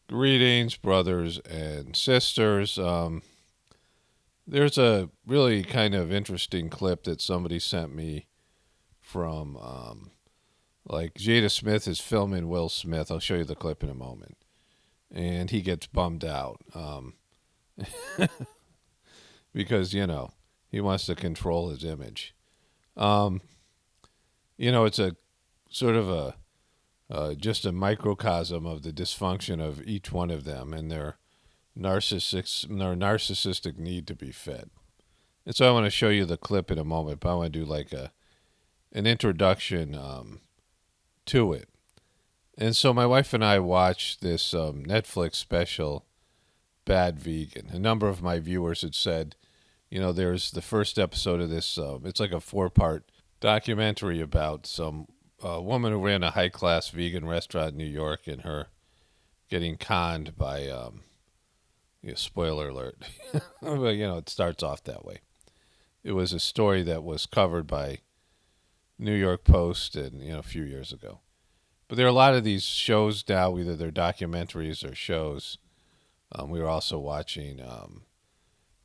Greetings, brothers and sisters. There's a really kind of interesting clip that somebody sent me from, like Jada Smith is filming Will Smith. I'll show you the clip in a moment. And he gets bummed out because, he wants to control his image. Um, it's a sort of just a microcosm of the dysfunction of each one of them and their narcissistic need to be fed. And so I want to show you the clip in a moment, but I want to do like an introduction to it. And so my wife and I watched this Netflix special, Bad Vegan. A number of my viewers had said, there's the first episode of this. It's like a 4-part documentary about some woman who ran a high-class vegan restaurant in New York and her getting conned by, spoiler alert, but it starts off that way. It was a story that was covered by New York Post and a few years ago. But there are a lot of these shows now, either they're documentaries or shows. We were also watching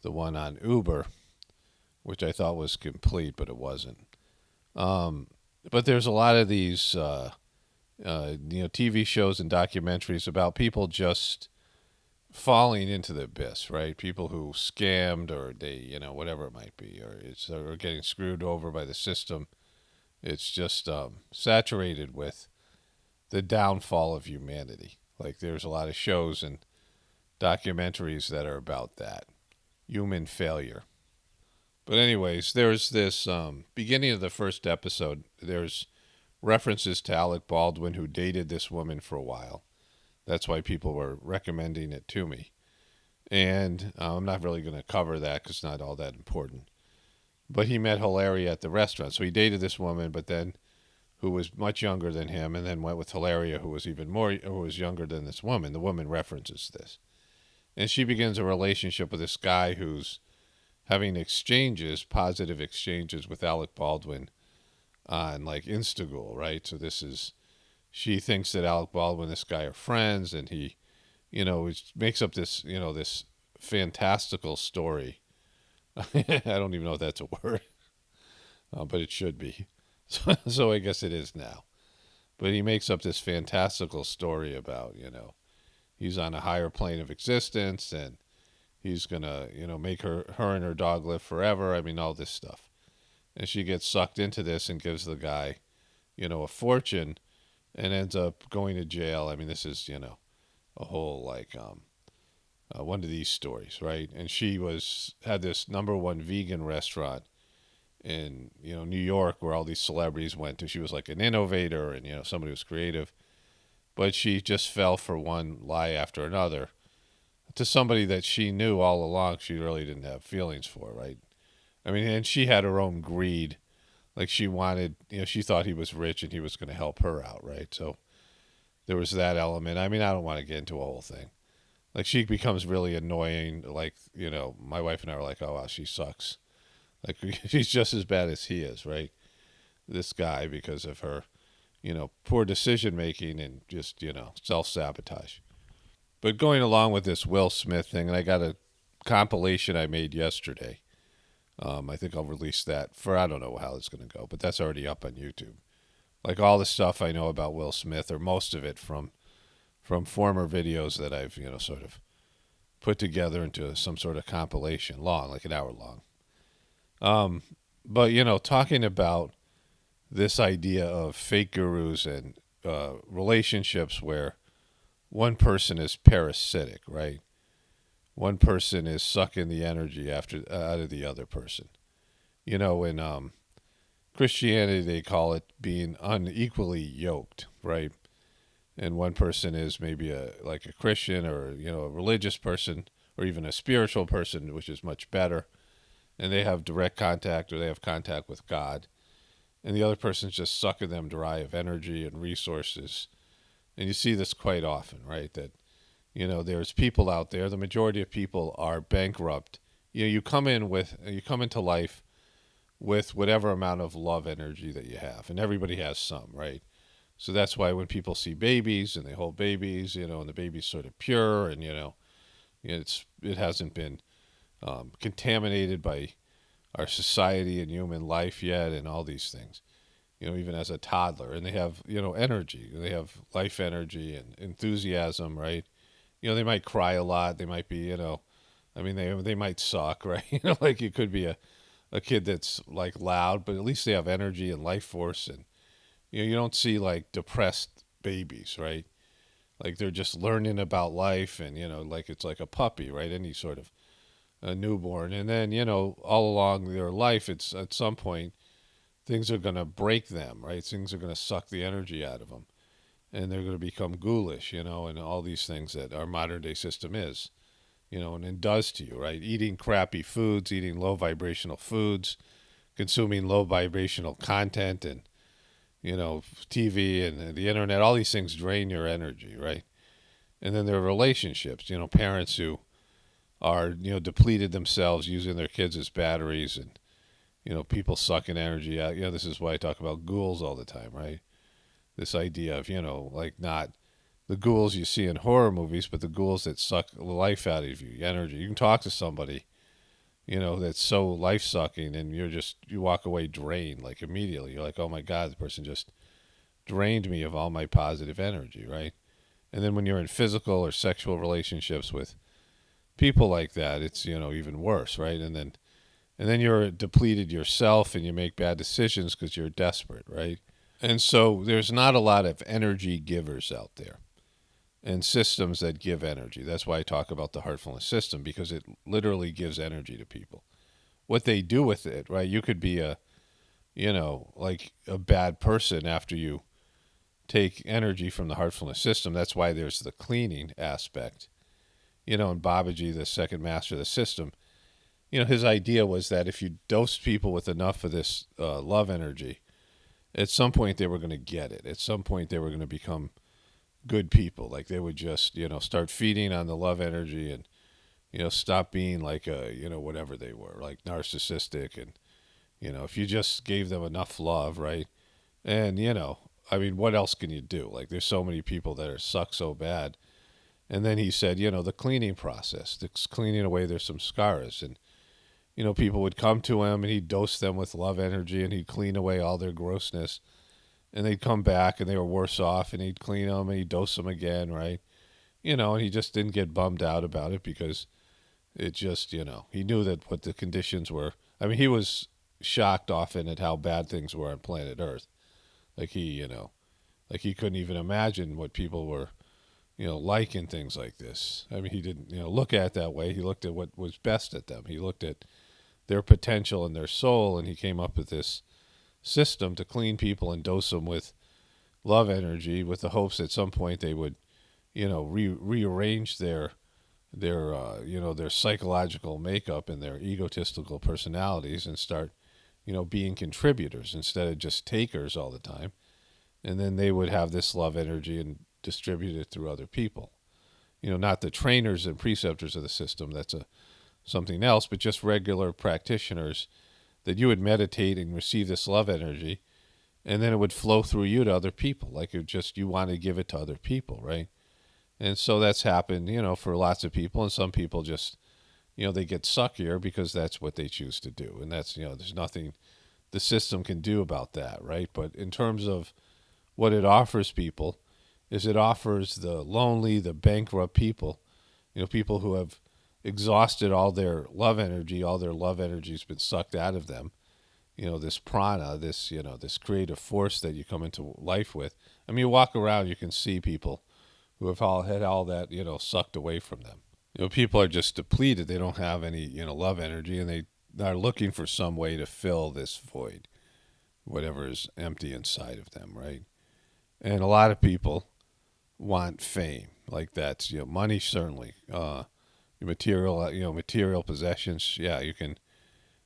the one on Uber, which I thought was complete, but it wasn't. But there's a lot of these, TV shows and documentaries about people just falling into the abyss, right? People who scammed or they, whatever it might be, or getting screwed over by the system. It's just saturated with the downfall of humanity. Like there's a lot of shows and documentaries that are about that human failure. But anyways, there's this beginning of the first episode. There's references to Alec Baldwin, who dated this woman for a while. That's why people were recommending it to me. And I'm not really going to cover that because it's not all that important. But he met Hilaria at the restaurant. So he dated this woman, but then who was much younger than him, and then went with Hilaria, who was younger than this woman. The woman references this. And she begins a relationship with this guy who's having positive exchanges with Alec Baldwin on like Instagram, right? So she thinks that Alec Baldwin and this guy are friends, and he, makes up this, this fantastical story. I don't even know if that's a word, but it should be. So I guess it is now. But he makes up this fantastical story about, he's on a higher plane of existence and he's going to, make her and her dog live forever. I mean, all this stuff. And she gets sucked into this and gives the guy, a fortune and ends up going to jail. I mean, this is, a whole like one of these stories, right? And she had this #1 vegan restaurant in New York where all these celebrities went to. She was like an innovator and somebody who was creative, but she just fell for one lie after another to somebody that she knew all along she really didn't have feelings for, right? I mean, and she had her own greed. Like she wanted, she thought he was rich and he was going to help her out, right? So there was that element. I mean, I don't want to get into a whole thing. Like she becomes really annoying. Like, my wife and I were like, oh, wow, she sucks. Like she's just as bad as he is, right? This guy, because of her, poor decision making and just, self-sabotage. But going along with this Will Smith thing, and I got a compilation I made yesterday. I think I'll release that I don't know how it's going to go, but that's already up on YouTube. Like all the stuff I know about Will Smith, or most of it from former videos that I've, sort of put together into some sort of compilation, long, like an hour long. But, talking about this idea of fake gurus and relationships where one person is parasitic, right? One person is sucking the energy out of the other person. In Christianity, they call it being unequally yoked, right? And one person is maybe a Christian or, a religious person or even a spiritual person, which is much better. And they have direct contact or they have contact with God. And the other person's just sucking them dry of energy and resources. And you see this quite often, right? That, there's people out there, the majority of people are bankrupt. You come into life with whatever amount of love energy that you have. And everybody has some, right? So that's why when people see babies and they hold babies, and the baby's sort of pure, and it hasn't been contaminated by our society and human life yet, and all these things. Even as a toddler, and they have energy, they have life energy and enthusiasm, right? They might cry a lot, they might be, I mean, they might suck, right? Like it could be a kid that's like loud, but at least they have energy and life force, and you don't see like depressed babies, right? Like they're just learning about life, and like it's like a puppy, right? Any sort of a newborn, and then all along their life, it's at some point things are going to break them, right? Things are going to suck the energy out of them, and they're going to become ghoulish, and all these things that our modern day system is, and it does to you, right? Eating crappy foods, eating low vibrational foods, consuming low vibrational content, and TV and the internet, all these things drain your energy, right? And then there are relationships, parents who are, depleted themselves using their kids as batteries, and, people sucking energy out. This is why I talk about ghouls all the time, right? This idea of, like not the ghouls you see in horror movies, but the ghouls that suck the life out of you, energy. You can talk to somebody, that's so life sucking, and you walk away drained, like immediately. You're like, oh my God, the person just drained me of all my positive energy, right? And then when you're in physical or sexual relationships with people like that, it's, even worse, right? And then you're depleted yourself, and you make bad decisions because you're desperate, right? And so there's not a lot of energy givers out there, and systems that give energy. That's why I talk about the heartfulness system, because it literally gives energy to people. What they do with it, right? You could be like a bad person after you take energy from the heartfulness system. That's why there's the cleaning aspect. And Babaji, the second master of the system, his idea was that if you dose people with enough of this love energy, at some point they were going to get it. At some point they were going to become good people. Like they would just, start feeding on the love energy, and, stop being like whatever they were, like narcissistic. And, if you just gave them enough love, right? And, I mean, what else can you do? Like there's so many people that suck so bad. And then he said, the cleaning process, it's cleaning away there's some scars. And, people would come to him, and he'd dose them with love energy, and he'd clean away all their grossness. And they'd come back, and they were worse off, and he'd clean them, and he'd dose them again, right? And he just didn't get bummed out about it, because it just, he knew that what the conditions were. I mean, he was shocked often at how bad things were on planet Earth. Like he couldn't even imagine what people were, like in things like this. I mean, he didn't, look at it that way. He looked at what was best at them. He looked at their potential and their soul, and he came up with this system to clean people and dose them with love energy, with the hopes at some point they would, rearrange their psychological makeup and their egotistical personalities, and start, being contributors instead of just takers all the time. And then they would have this love energy and distribute it through other people. Not the trainers and preceptors of the system. That's something else, but just regular practitioners that you would meditate and receive this love energy, and then it would flow through you to other people. Like you want to give it to other people, right? And so that's happened, for lots of people, and some people just, they get suckier because that's what they choose to do. And that's, there's nothing the system can do about that, right? But in terms of what it offers people, is it offers the lonely, the bankrupt people, people who have exhausted all their love energy's been sucked out of them. This prana, this creative force that you come into life with. I mean, you walk around, you can see people who have all had all that, sucked away from them. People are just depleted. They don't have any, love energy, and they are looking for some way to fill this void, whatever is empty inside of them, right? And a lot of people want fame. Like that's, money, certainly. Material possessions. Yeah, you can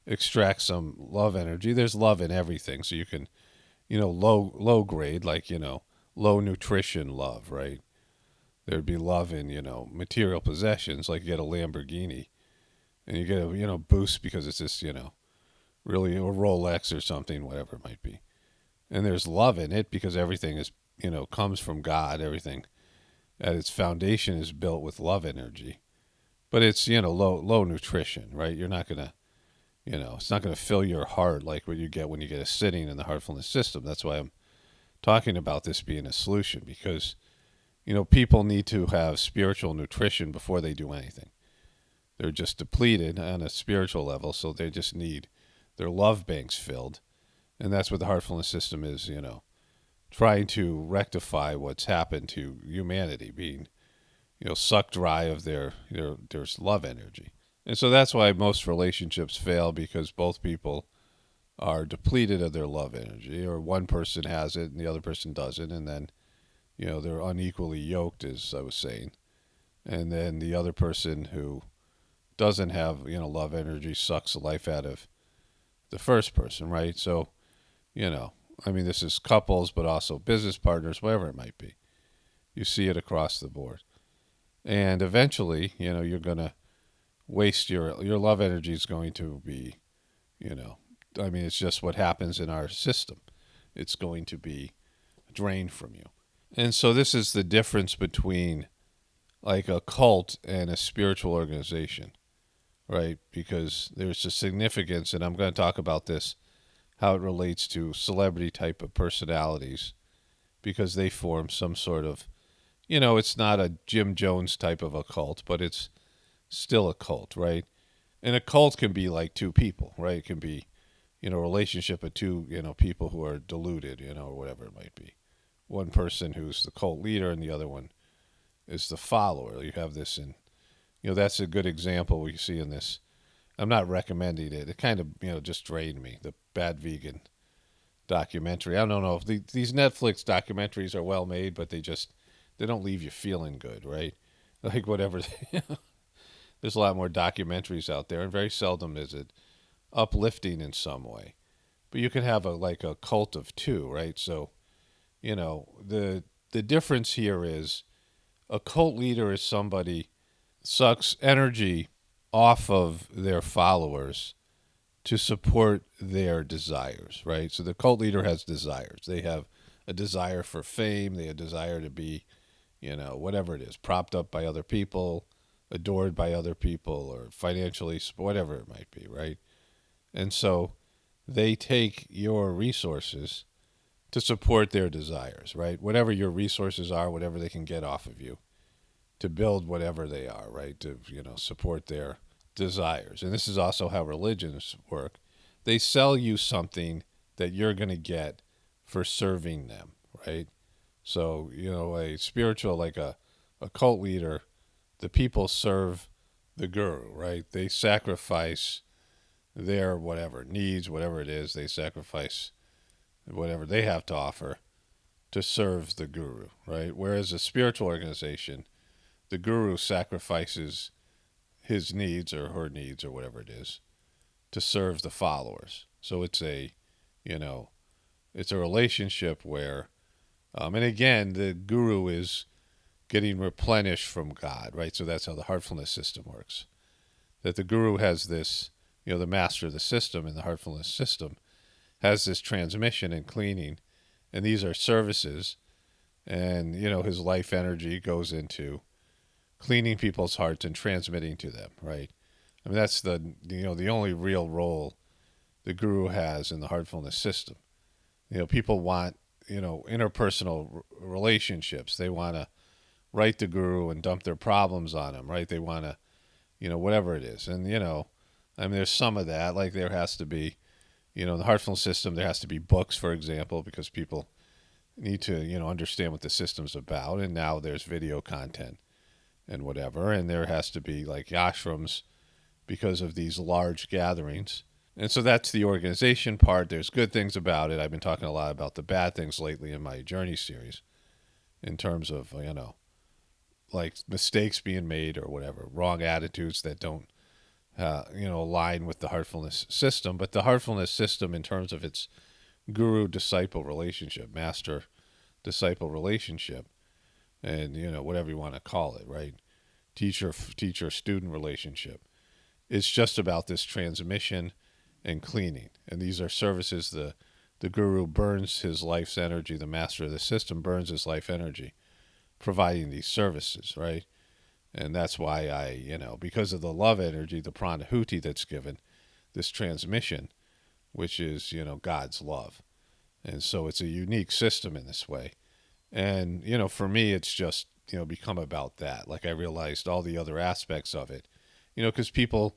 extract some love energy. There's love in everything. So you can, low grade, like, low nutrition love, right? There'd be love in, material possessions, like you get a Lamborghini, and you get a, boost because it's this, really a Rolex or something, whatever it might be. And there's love in it because everything is comes from God. Everything at its foundation is built with love energy, but it's low nutrition, right? You're not gonna it's not gonna fill your heart like what you get when you get a sitting in the heartfulness system. That's why I'm talking about this being a solution, because people need to have spiritual nutrition before they do anything. They're just depleted on a spiritual level, so they just need their love banks filled. And that's what the heartfulness system is, trying to rectify what's happened to humanity, being, sucked dry of their love energy. And so that's why most relationships fail, because both people are depleted of their love energy, or one person has it and the other person doesn't, and then, they're unequally yoked, as I was saying. And then the other person who doesn't have, love energy sucks the life out of the first person, right? So, this is couples, but also business partners, whatever it might be. You see it across the board. And eventually, you're going to waste your love energy is going to be, it's just what happens in our system. It's going to be drained from you. And so this is the difference between like a cult and a spiritual organization, right? Because there's a significance, and I'm going to talk about this, how it relates to celebrity type of personalities, because they form some sort of, it's not a Jim Jones type of a cult, but it's still a cult, right? And a cult can be like two people, right? It can be, a relationship of two, people who are deluded, or whatever it might be. One person who's the cult leader and the other one is the follower. You have this in, that's a good example we see in this. I'm not recommending it. It kind of, just drained me, the Bad Vegan documentary. I don't know if these Netflix documentaries are well made, but they don't leave you feeling good, right? Like whatever. There's a lot more documentaries out there, and very seldom is it uplifting in some way. But you can have a cult of two, right? So, the difference here is a cult leader is somebody sucks energy off of their followers to support their desires, right? So the cult leader has desires. They have a desire for fame. They have a desire to be, whatever it is, propped up by other people, adored by other people, or financially, whatever it might be, right? And so they take your resources to support their desires, right? Whatever your resources are, whatever they can get off of you to build whatever they are, right? To, support their desires. And this is also how religions work. They sell you something that you're going to get for serving them, right? So, a spiritual, like a cult leader, the people serve the guru, right? They sacrifice their whatever needs, whatever it is, they sacrifice whatever they have to offer to serve the guru, right? Whereas a spiritual organization, the guru sacrifices his needs or her needs or whatever it is to serve the followers. So it's it's a relationship where, and again, the guru is getting replenished from God, right? So that's how the heartfulness system works. That the guru has this, the master of the system in the heartfulness system has this transmission and cleaning, and these are services, and, his life energy goes into cleaning people's hearts and transmitting to them, right? That's the only real role the guru has in the heartfulness system. People want, interpersonal relationships. They want to write the guru and dump their problems on him, right? They want to, whatever it is. And, there's some of that. Like there has to be, in the heartfulness system, there has to be books, for example, because people need to, understand what the system's about. And now there's video content and whatever. And there has to be like ashrams because of these large gatherings. And so that's the organization part. There's good things about it. I've been talking a lot about the bad things lately in my Journey series in terms of, like mistakes being made or whatever, wrong attitudes that don't, align with the heartfulness system. But the heartfulness system in terms of its guru-disciple relationship, master-disciple relationship, and, whatever you want to call it, right? Teacher-student relationship. It's just about this transmission and cleaning. And these are services the the guru burns his life's energy, the master of the system burns his life energy providing these services, right? And that's why because of the love energy, the pranahuti that's given, this transmission, which is, God's love. And so it's a unique system in this way. And, for me, it's just, become about that. Like I realized all the other aspects of it, because people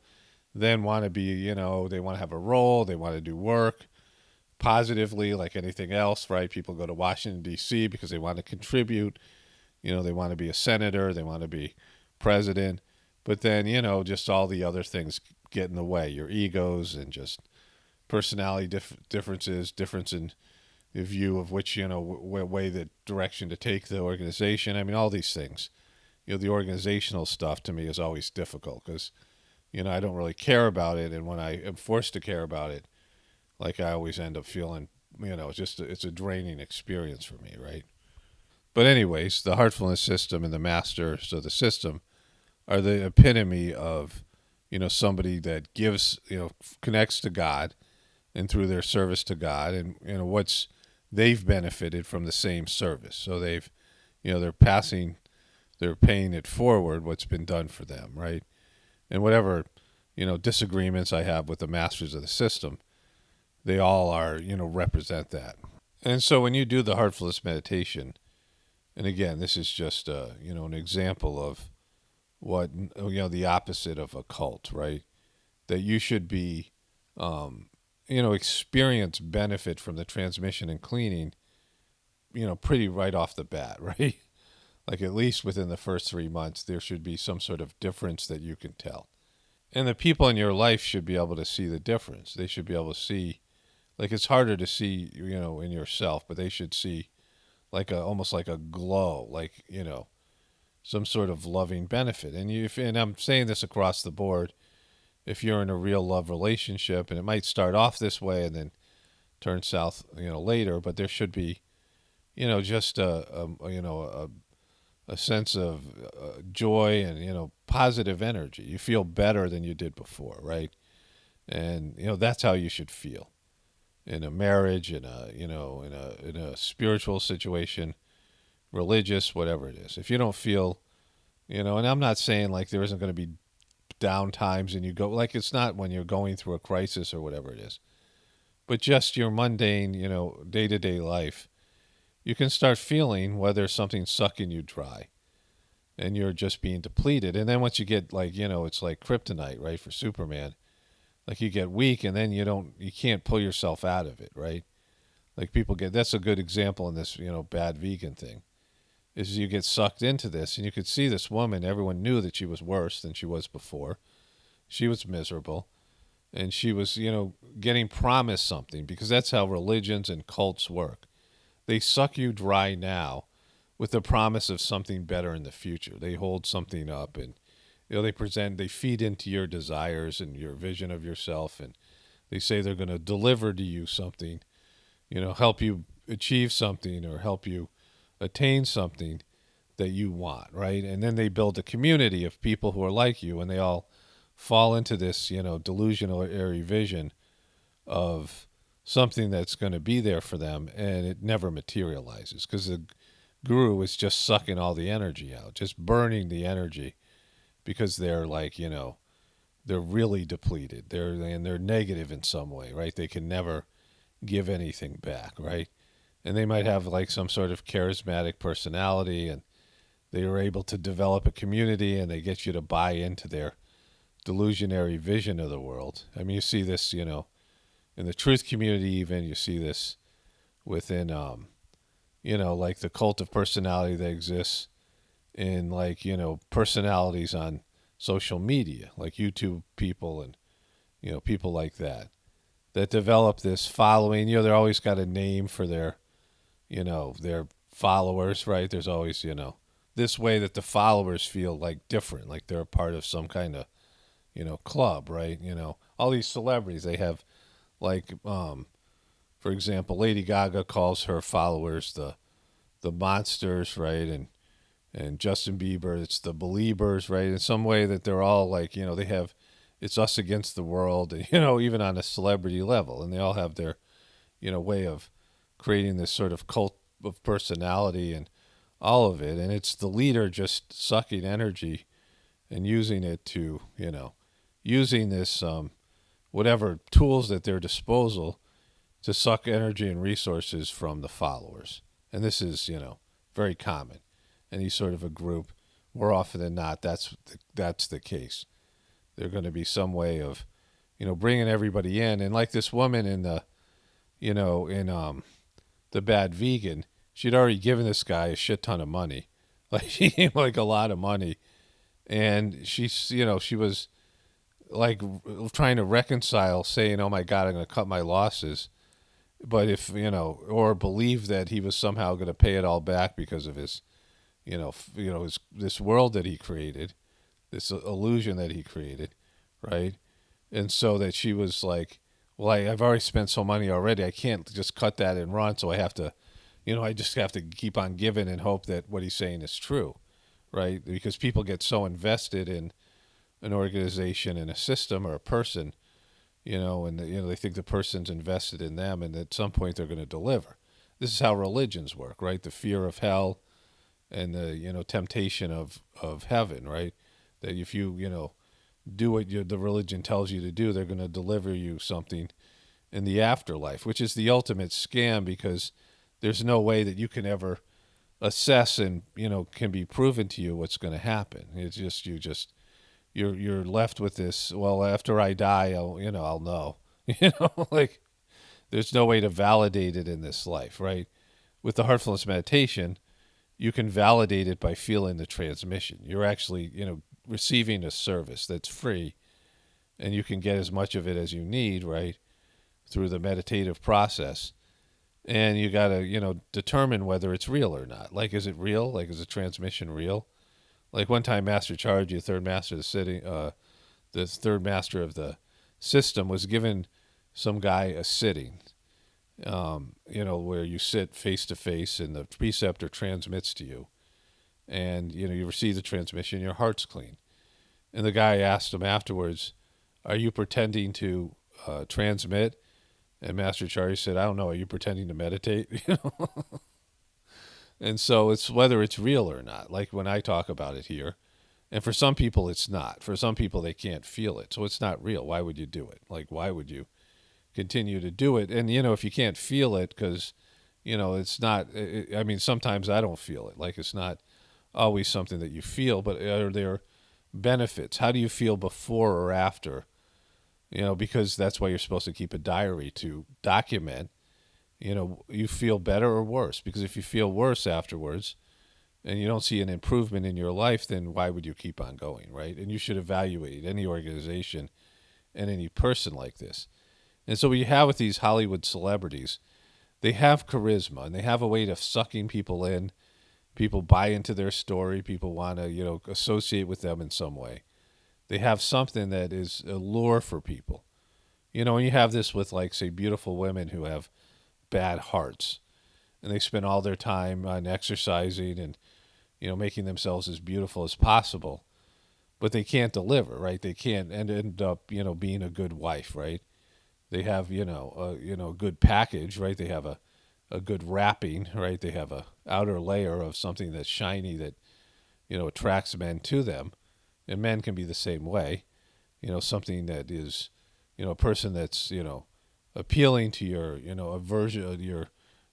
then want to be, they want to have a role, they want to do work positively like anything else, right? People go to Washington, D.C. because they want to contribute. They want to be a senator, they want to be president. But then, just all the other things get in the way, your egos and just personality differences, difference in the view of which, way the direction to take the organization. I mean, all these things. The organizational stuff to me is always difficult because, I don't really care about it. And when I am forced to care about it, like I always end up feeling, it's a draining experience for me, right? But anyways, the heartfulness system and the masters of the system are the epitome of, somebody that gives, connects to God and through their service to God and, they've benefited from the same service. So they're paying it forward what's been done for them, right? And whatever, disagreements I have with the masters of the system, they all are, represent that. And so when you do the heartfulness meditation, and again, this is just, an example of what, the opposite of a cult, right? That you should be, experience benefit from the transmission and cleaning, pretty right off the bat, right? Like at least within the first 3 months, there should be some sort of difference that you can tell. And the people in your life should be able to see the difference. They should be able to see, like it's harder to see, in yourself, but they should see like almost like a glow, like, some sort of loving benefit. And I'm saying this across the board, if you're in a real love relationship, and it might start off this way and then turn south, later, but there should be, just a sense of joy and, positive energy. You feel better than you did before, right? And, that's how you should feel in a marriage, in a spiritual situation, religious, whatever it is. If you don't feel, and I'm not saying like there isn't going to be down times and you go, like it's not when you're going through a crisis or whatever it is, but just your mundane, day-to-day life, you can start feeling whether something's sucking you dry and you're just being depleted. And then once you get like, it's like kryptonite, right, for Superman, like you get weak and then you can't pull yourself out of it, right? Like people that's a good example in this, bad vegan thing, is you get sucked into this and you could see this woman, everyone knew that she was worse than she was before. She was miserable and she was, getting promised something because that's how religions and cults work. They suck you dry now with the promise of something better in the future. They hold something up and, they feed into your desires and your vision of yourself. And they say they're going to deliver to you something, help you achieve something or help you attain something that you want, right? And then they build a community of people who are like you and they all fall into this, delusionary vision of something that's going to be there for them, and it never materializes because the guru is just sucking all the energy out, just burning the energy because they're like, they're really depleted. They're negative in some way, right? They can never give anything back, right? And they might have like some sort of charismatic personality and they are able to develop a community and they get you to buy into their delusionary vision of the world. I mean, you see this, in the truth community, even you see this within, like the cult of personality that exists in like, personalities on social media, like YouTube people and, people like that develop this following. They're always got a name for their followers, right? There's always, this way that the followers feel like different, like they're a part of some kind of, club, right? All these celebrities, they have like, for example, Lady Gaga calls her followers the monsters, right? And Justin Bieber, it's the believers, right? In some way that they're all like, they have, it's us against the world, and, even on a celebrity level, and they all have their, way of creating this sort of cult of personality and all of it. And it's the leader just sucking energy and using it to, using this, whatever tools at their disposal to suck energy and resources from the followers. And this is, very common. Any sort of a group, more often than not, that's the case. There's going to be some way of, bringing everybody in. And like this woman in the, in the Bad Vegan, she'd already given this guy a shit ton of money. Like, she gave like a lot of money. And she's, she was like trying to reconcile, saying, oh my God, I'm going to cut my losses. But if, or believe that he was somehow going to pay it all back because of his, his, this world that he created, this illusion that he created, right? And so that she was like, well, I've already spent so money already. I can't just cut that and run. So I have to, I just have to keep on giving and hope that what he's saying is true, right? Because people get so invested in an organization and a system or a person, and they think the person's invested in them, and at some point they're going to deliver. This is how religions work, right? The fear of hell and the temptation of heaven, right? That if you do what the religion tells you to do, they're going to deliver you something in the afterlife, which is the ultimate scam, because there's no way that you can ever assess and can be proven to you what's going to happen. It's just you're left with this. Well, after I die, I'll know. Like, there's no way to validate it in this life, right? With the heartfulness meditation, you can validate it by feeling the transmission. You're actually, receiving a service that's free, and you can get as much of it as you need, right, through the meditative process. And you got to, determine whether it's real or not. Like, is it real? Like, is the transmission real? Like, one time, Master Charji, the third master of the system, was given some guy a sitting, where you sit face to face and the preceptor transmits to you. And, you receive the transmission, your heart's clean. And the guy asked him afterwards, are you pretending to transmit? And Master Charji said, I don't know, are you pretending to meditate? And so it's whether it's real or not, like when I talk about it here. And for some people, it's not. For some people, they can't feel it. So it's not real. Why would you do it? Like, why would you continue to do it? And, if you can't feel it, because, it's not, sometimes I don't feel it. Like, it's not always something that you feel, but are there benefits? How do you feel before or after? Because that's why you're supposed to keep a diary to document, you feel better or worse. Because if you feel worse afterwards and you don't see an improvement in your life, then why would you keep on going, right? And you should evaluate any organization and any person like this. And so what you have with these Hollywood celebrities, they have charisma and they have a way of sucking people in. People buy into their story. People want to, associate with them in some way. They have something that is a lure for people. And you have this with, like, say, beautiful women who have bad hearts, and they spend all their time on exercising and, making themselves as beautiful as possible, but they can't deliver, right? They can't end up, being a good wife, right? They have, a good package, right? They have a good wrapping, right? They have a outer layer of something that's shiny that, attracts men to them. And men can be the same way, something that is, a person that's, appealing to your, aversion,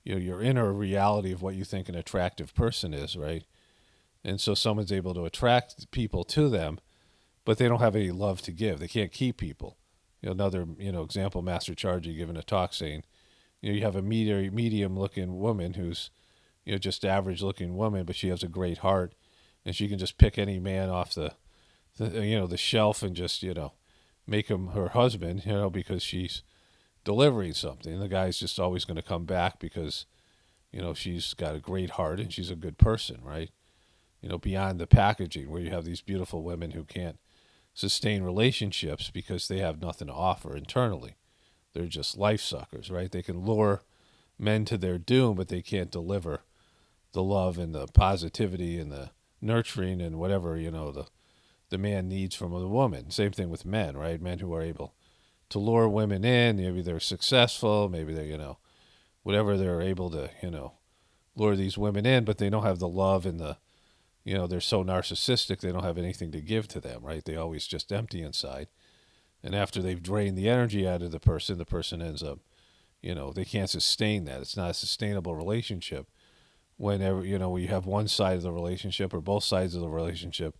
your inner reality of what you think an attractive person is, right? And so someone's able to attract people to them, but they don't have any love to give. They can't keep people. Another, example, Master Charji giving a talk saying, you have a medium-looking woman who's, just average-looking woman, but she has a great heart, and she can just pick any man off the shelf and just, make him her husband, because she's delivering something. The guy's just always going to come back because, she's got a great heart and she's a good person, right? Beyond the packaging, where you have these beautiful women who can't sustain relationships because they have nothing to offer internally. They're just life suckers, right? They can lure men to their doom, but they can't deliver the love and the positivity and the nurturing and whatever, the man needs from the woman. Same thing with men, right? Men who are able to lure women in. Maybe they're successful. Maybe they're, whatever they're able to, lure these women in, but they don't have the love and they're so narcissistic, they don't have anything to give to them, right? They always just empty inside. And after they've drained the energy out of the person ends up, they can't sustain that. It's not a sustainable relationship whenever, you have one side of the relationship or both sides of the relationship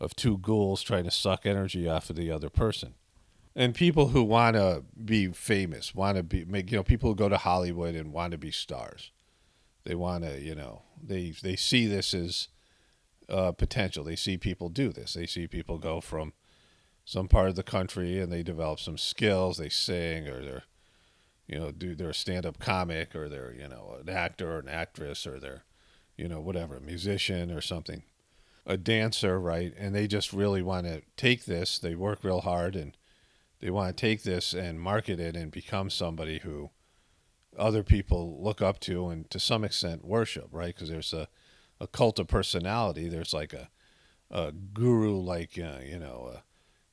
of two ghouls trying to suck energy off of the other person. And people who want to be famous, people who go to Hollywood and want to be stars. They want to, they see this as potential. They see people do this. They see people go from some part of the country and they develop some skills. They sing, or they're a stand-up comic, or they're, an actor or an actress, or they're, whatever, a musician or something, a dancer, right? And they just really want to take this. They work real hard and they want to take this and market it and become somebody who other people look up to and to some extent worship, right? Because there's a cult of personality. There's like a guru, like,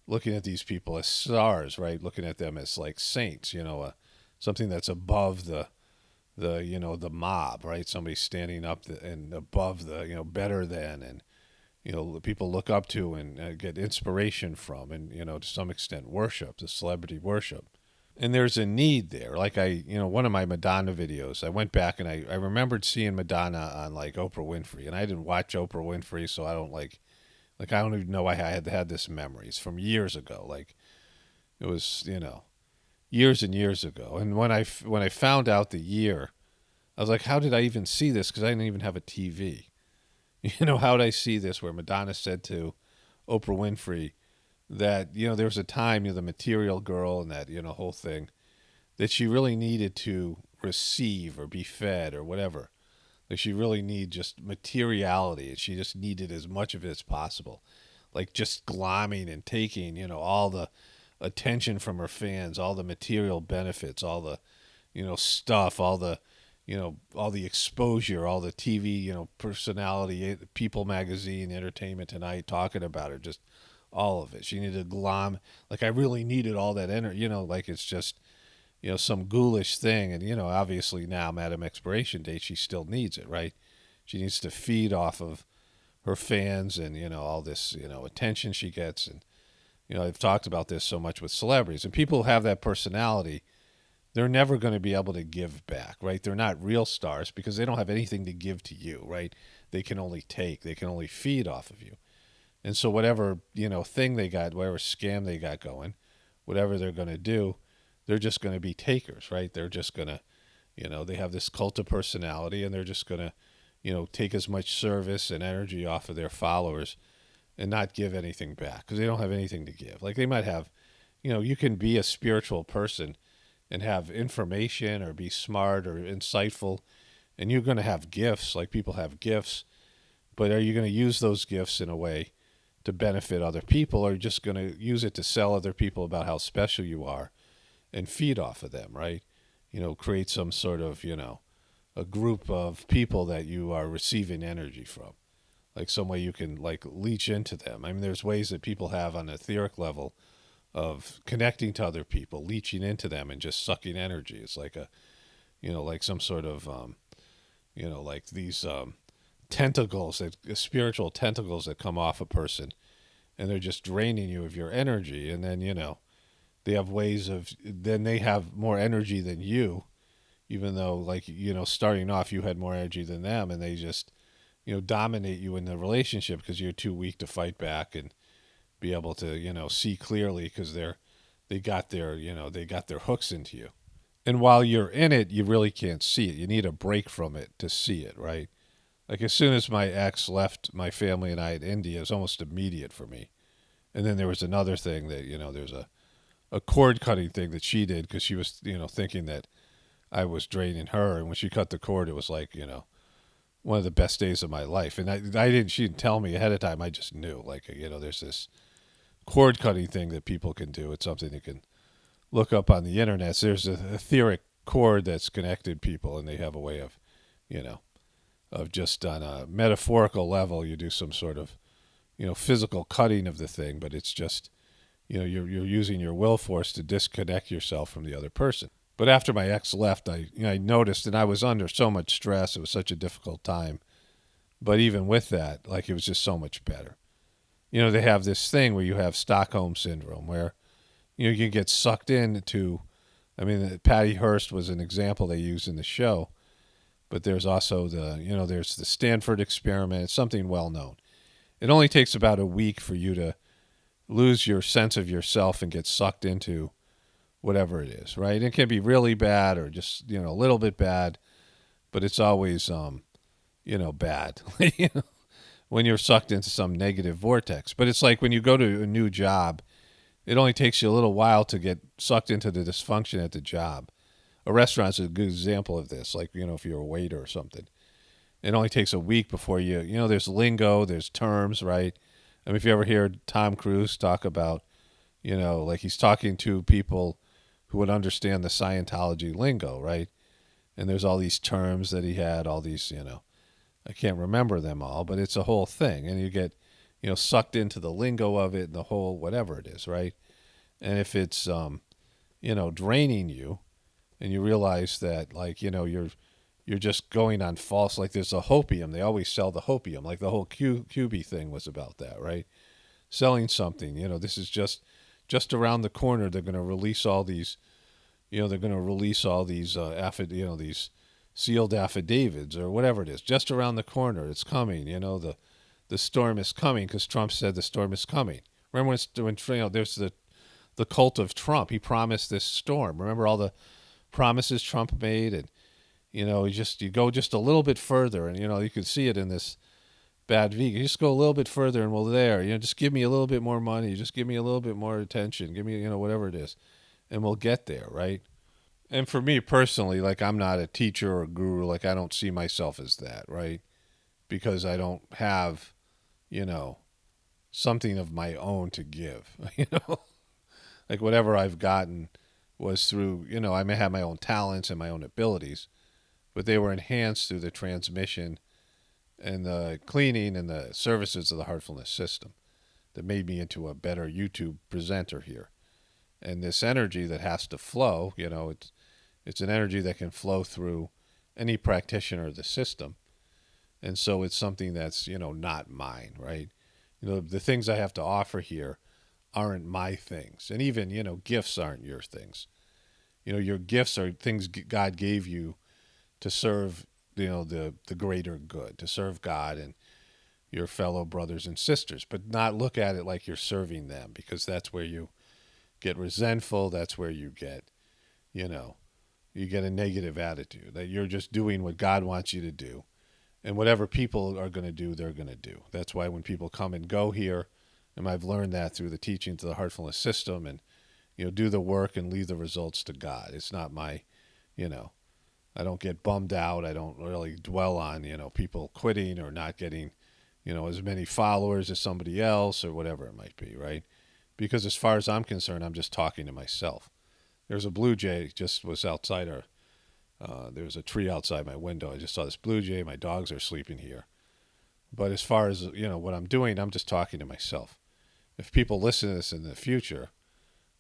looking at these people as stars, right? Looking at them as like saints, something that's above the mob, right? Somebody standing up and above the, better than, and, people look up to and get inspiration from, and, to some extent worship, the celebrity worship. And there's a need there. Like one of my Madonna videos, I went back and I remembered seeing Madonna on like Oprah Winfrey, and I didn't watch Oprah Winfrey, so I don't I don't even know I had this memories from years ago. Like it was, years and years ago. And when I found out the year, I was like, how did I even see this? Because I didn't even have a TV. How did I see this where Madonna said to Oprah Winfrey that, there was a time, the material girl and that, whole thing, that she really needed to receive or be fed or whatever. Like she really needed just materiality, and she just needed as much of it as possible. Like just glomming and taking, all the attention from her fans, all the material benefits, all the, stuff, all the, all the exposure, all the TV, personality, People Magazine, Entertainment Tonight talking about her, just all of it. She needed to glom. Like I really needed all that energy, like it's just, some ghoulish thing. And, obviously now, Madam Expiration Date, she still needs it, right? She needs to feed off of her fans and, all this, attention she gets. And, I've talked about this so much with celebrities. And people who have that personality, they're never going to be able to give back, right? They're not real stars because they don't have anything to give to you, right? They can only take. They can only feed off of you. And so whatever, thing they got, whatever scam they got going, whatever they're going to do, they're just going to be takers, right? They're just going to, they have this cult of personality, and they're just going to, take as much service and energy off of their followers and not give anything back because they don't have anything to give. Like they might have, you can be a spiritual person and have information or be smart or insightful, and you're going to have gifts, like people have gifts, but are you going to use those gifts in a way to benefit other people, or are you just going to use it to sell other people about how special you are and feed off of them, right? Create some sort of, a group of people that you are receiving energy from, like some way you can like leech into them. I mean, there's ways that people have on an etheric level of connecting to other people, leeching into them and just sucking energy. It's like like some sort of, like these tentacles, spiritual tentacles that come off a person, and they're just draining you of your energy. And then, they have ways of, then they have more energy than you, even though like, starting off you had more energy than them, and they just, dominate you in the relationship because you're too weak to fight back and be able to, see clearly because they got their hooks into you. And while you're in it, you really can't see it. You need a break from it to see it, right? Like as soon as my ex left my family and I in India, it was almost immediate for me. And then there was another thing that, there's a cord cutting thing that she did because she was, thinking that I was draining her. And when she cut the cord, it was like, one of the best days of my life. And she didn't tell me ahead of time. I just knew, like, there's this cord cutting thing that people can do. It's something you can look up on the internet. So there's an etheric cord that's connected people, and they have a way of, of just on a metaphorical level, you do some sort of, physical cutting of the thing, but it's just, you're using your will force to disconnect yourself from the other person. But after my ex left, I noticed, and I was under so much stress. It was such a difficult time. But even with that, like, it was just so much better. They have this thing where you have Stockholm syndrome, where you can get sucked into. I mean, Patty Hearst was an example they used in the show, but there's also there's the Stanford experiment. It's something well known. It only takes about a week for you to lose your sense of yourself and get sucked into whatever it is, right? It can be really bad or just, a little bit bad, but it's always, bad when you're sucked into some negative vortex. But it's like when you go to a new job, it only takes you a little while to get sucked into the dysfunction at the job. A restaurant's a good example of this, like, if you're a waiter or something. It only takes a week before there's lingo, there's terms, right? I mean, if you ever hear Tom Cruise talk about, like he's talking to people who would understand the Scientology lingo, right? And there's all these terms that he had, all these, I can't remember them all, but it's a whole thing. And you get, sucked into the lingo of it and the whole whatever it is, right? And if it's, draining you and you realize that, like, you're just going on false, like there's a hopium. They always sell the hopium. Like the whole QB thing was about that, right? Selling something, this is just around the corner. They're going to release all these, these sealed affidavits or whatever it is, just around the corner. It's coming, the storm is coming because Trump said the storm is coming. Remember when there's the cult of Trump. He promised this storm. Remember all the promises Trump made, and you go just a little bit further, and you can see it in this bad vegan. You just go a little bit further, and we're there. Just give me a little bit more money. Just give me a little bit more attention. Give me whatever it is, and we'll get there, right? And for me personally, like, I'm not a teacher or a guru. Like, I don't see myself as that, right? Because I don't have, something of my own to give. Like whatever I've gotten was through, I may have my own talents and my own abilities, but they were enhanced through the transmission and the cleaning and the services of the heartfulness system that made me into a better YouTube presenter here. And this energy that has to flow, it's an energy that can flow through any practitioner of the system. And so it's something that's, not mine, right? The things I have to offer here aren't my things. And even, gifts aren't your things. Your gifts are things God gave you to serve, the greater good, to serve God and your fellow brothers and sisters, but not look at it like you're serving them, because that's where you get resentful. That's where you get, you get a negative attitude, that you're just doing what God wants you to do. And whatever people are going to do, they're going to do. That's why when people come and go here, and I've learned that through the teachings of the heartfulness system, and, do the work and leave the results to God. It's not my, I don't get bummed out. I don't really dwell on, people quitting or not getting, as many followers as somebody else or whatever it might be, right? Because as far as I'm concerned, I'm just talking to myself. There's a blue jay just was outside there's a tree outside my window. I just saw this blue jay. My dogs are sleeping here. But as far as, what I'm doing, I'm just talking to myself. If people listen to this in the future,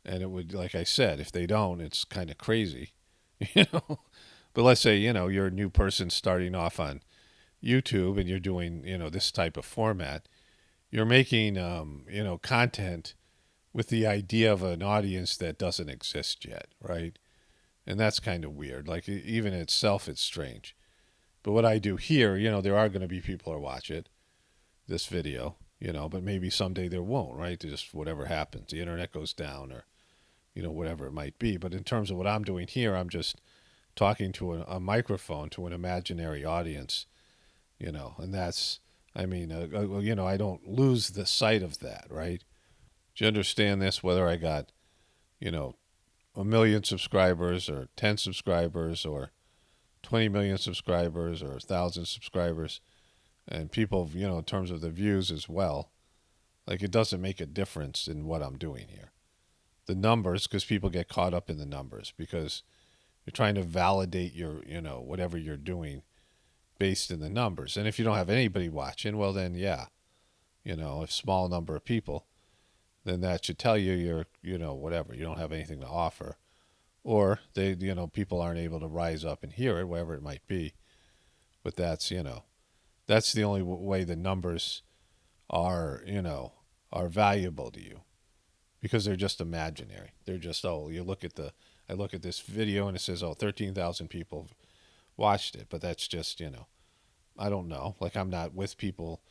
and it would, like I said, if they don't, it's kind of crazy, But let's say, you're a new person starting off on YouTube and you're doing, this type of format. You're making, content with the idea of an audience that doesn't exist yet, right? And that's kind of weird. Like, even in itself, it's strange. But what I do here, there are going to be people who watch this video, but maybe someday there won't, right? Just whatever happens. The internet goes down or, whatever it might be. But in terms of what I'm doing here, I'm just talking to a microphone to an imaginary audience, and that's, I don't lose the sight of that, right? Do you understand this? Whether I got, 1 million subscribers or 10 subscribers or 20 million subscribers or 1,000 subscribers, and people, in terms of the views as well, like, it doesn't make a difference in what I'm doing here. The numbers, because people get caught up in the numbers, because you're trying to validate your, whatever you're doing based in the numbers. And if you don't have anybody watching, well then, yeah, a small number of people, then that should tell you you're, whatever, you don't have anything to offer. or they, people aren't able to rise up and hear it, whatever it might be. But that's the only way the numbers are, are valuable to you, because they're just imaginary. They're just, oh, I look at this video and it says, oh, 13,000 people watched it, but that's just, I don't know. Like, I'm not with people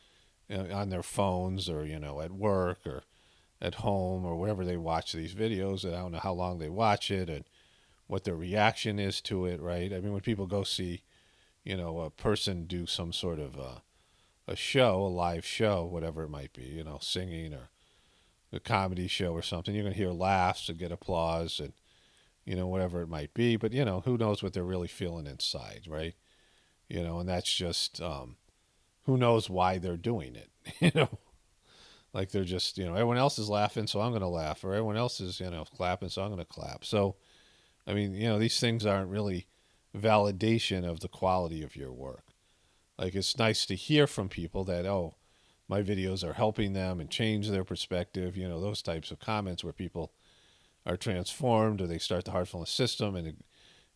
on their phones, or, at work, or at home, or wherever they watch these videos, and I don't know how long they watch it and what their reaction is to it, right? I mean, when people go see, a person do some sort of a show, a live show, whatever it might be, singing, or a comedy show or something, you're going to hear laughs and get applause and, whatever it might be. But, who knows what they're really feeling inside, right? And that's just, who knows why they're doing it, like they're just, everyone else is laughing, so I'm going to laugh, or everyone else is, clapping, so I'm going to clap. So, I mean, these things aren't really validation of the quality of your work. Like, it's nice to hear from people that, oh, my videos are helping them and change their perspective, those types of comments where people are transformed, or they start the heartfulness system, and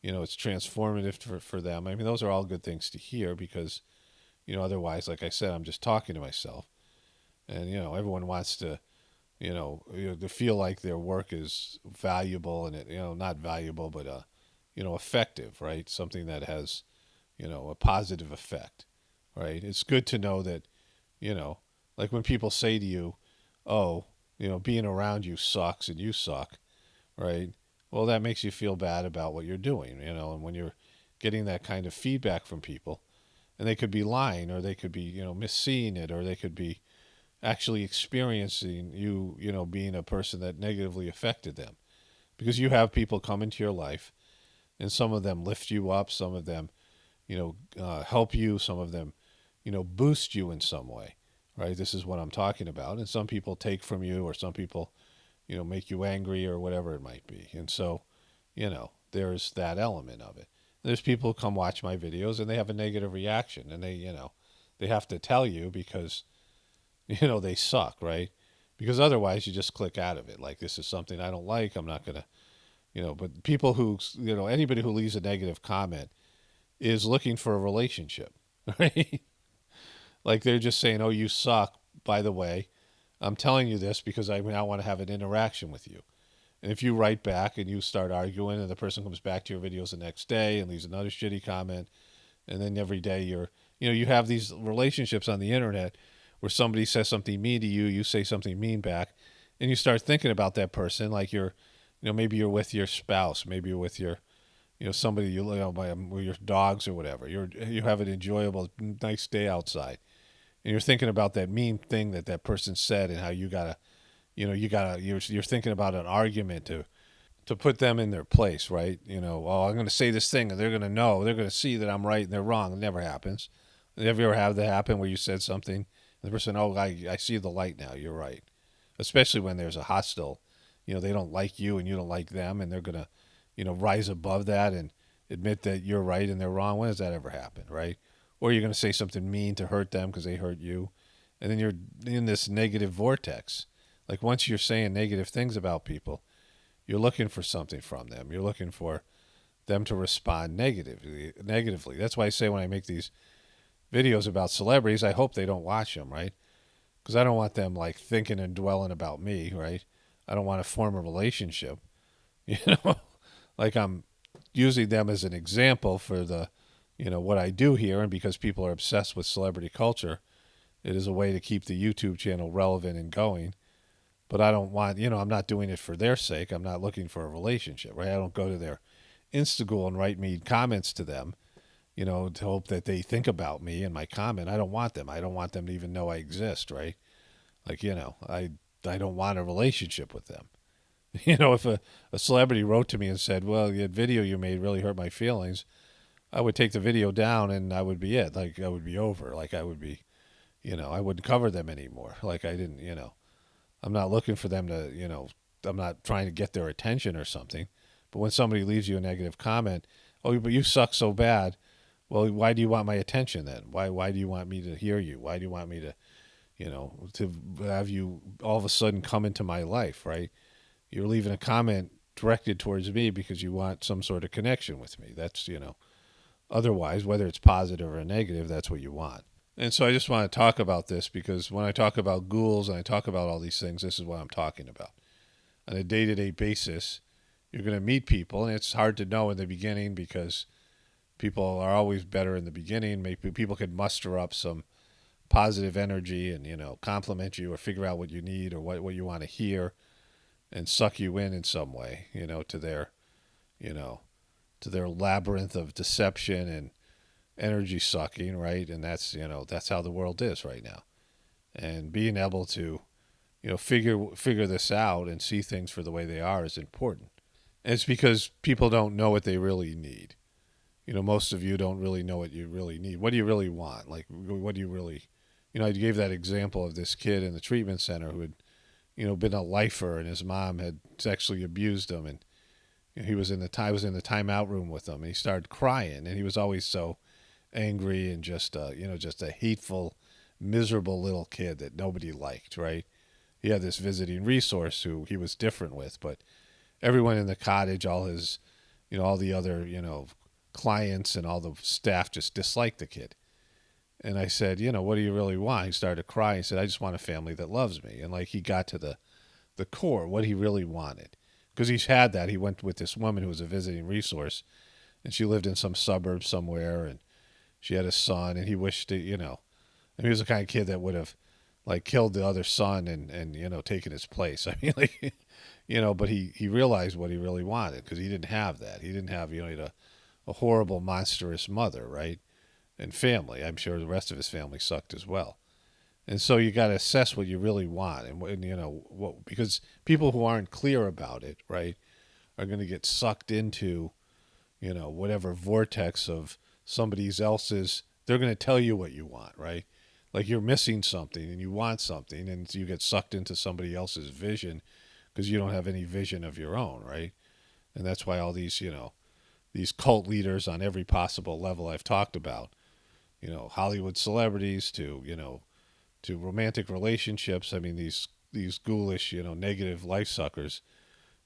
it's transformative for them. I mean, those are all good things to hear, because, otherwise, like I said, I'm just talking to myself. And, everyone wants to, to feel like their work is valuable, and it, not valuable, but, effective, right? Something that has, a positive effect, right? It's good to know that, like when people say to you, oh, being around you sucks and you suck, right? Well, that makes you feel bad about what you're doing, and when you're getting that kind of feedback from people, and they could be lying, or they could be, misseeing it, or they could be actually experiencing you, being a person that negatively affected them. Because you have people come into your life, and some of them lift you up, some of them, help you, some of them, boost you in some way, right? This is what I'm talking about. And some people take from you, or some people, make you angry, or whatever it might be. And so, there's that element of it. There's people who come watch my videos and they have a negative reaction, and they have to tell you, because, they suck, right? Because otherwise you just click out of it. Like, this is something I don't like. I'm not going to, but people who, anybody who leaves a negative comment is looking for a relationship, right? Like, they're just saying, oh, you suck. By the way, I'm telling you this because I want to have an interaction with you. And if you write back and you start arguing, and the person comes back to your videos the next day and leaves another shitty comment, and then every day you have these relationships on the internet where somebody says something mean to you, you say something mean back, and you start thinking about that person like you're, maybe you're with your spouse, maybe you're with your, somebody with your dogs or whatever. You have an enjoyable, nice day outside, and you're thinking about that mean thing that person said, and how you're thinking about an argument to put them in their place, right? Oh, I'm going to say this thing, and they're going to see that I'm right and they're wrong. It never happens. Have you ever had that happen where you said something, and the person, oh, I see the light now, you're right. Especially when there's a hostile, they don't like you and you don't like them, and they're going to, rise above that and admit that you're right and they're wrong. When does that ever happen, right? Or you're going to say something mean to hurt them because they hurt you, and then you're in this negative vortex. Like, once you're saying negative things about people, you're looking for something from them. You're looking for them to respond negatively. That's why I say, when I make these videos about celebrities, I hope they don't watch them, right? Because I don't want them, like, thinking and dwelling about me, right? I don't want to form a relationship, like, I'm using them as an example for the, what I do here. And because people are obsessed with celebrity culture, it is a way to keep the YouTube channel relevant and going. But I don't want, I'm not doing it for their sake. I'm not looking for a relationship, right? I don't go to their Instagram and write mean comments to them, to hope that they think about me and my comment. I don't want them. I don't want them to even know I exist, right? Like, I don't want a relationship with them. If a celebrity wrote to me and said, well, the video you made really hurt my feelings, I would take the video down and I would be it. Like, I would be over. Like, I would be, I wouldn't cover them anymore. Like, I didn't, I'm not looking for them to, I'm not trying to get their attention or something. But when somebody leaves you a negative comment, oh, but you suck so bad. Well, why do you want my attention then? Why do you want me to hear you? Why do you want me to, to have you all of a sudden come into my life, right? You're leaving a comment directed towards me because you want some sort of connection with me. That's, otherwise, whether it's positive or negative, that's what you want. And so I just want to talk about this because when I talk about ghouls and I talk about all these things, this is what I'm talking about. On a day-to-day basis, you're going to meet people, and it's hard to know in the beginning because people are always better in the beginning. Maybe people can muster up some positive energy and, compliment you or figure out what you need or what you want to hear and suck you in some way, to their, to their labyrinth of deception and energy sucking, right? And that's, that's how the world is right now. And being able to, figure this out and see things for the way they are is important. And it's because people don't know what they really need. Most of you don't really know what you really need. What do you really want? Like, what do you really, I gave that example of this kid in the treatment center who had, been a lifer, and his mom had sexually abused him, and he was in the timeout room with him, and he started crying, and he was always so angry and just just a hateful, miserable little kid that nobody liked, right? He had this visiting resource who he was different with, but everyone in the cottage, all his, all the other, clients and all the staff just disliked the kid. And I said, what do you really want? He started crying. He said, I just want a family that loves me. And like he got to the core, what he really wanted. Because he's had that. He went with this woman who was a visiting resource, and she lived in some suburb somewhere, and she had a son, and he wished to, and he was the kind of kid that would have like killed the other son and taken his place. I mean, like, but he realized what he really wanted because he didn't have that. He didn't have, he had a horrible, monstrous mother, right? And family. I'm sure the rest of his family sucked as well. And so you got to assess what you really want, and because people who aren't clear about it, right, are going to get sucked into, whatever vortex of somebody else's. They're going to tell you what you want, right? Like you're missing something and you want something, and you get sucked into somebody else's vision because you don't have any vision of your own, right? And that's why all these, these cult leaders on every possible level I've talked about, Hollywood celebrities to, to romantic relationships. I mean, these ghoulish, negative life suckers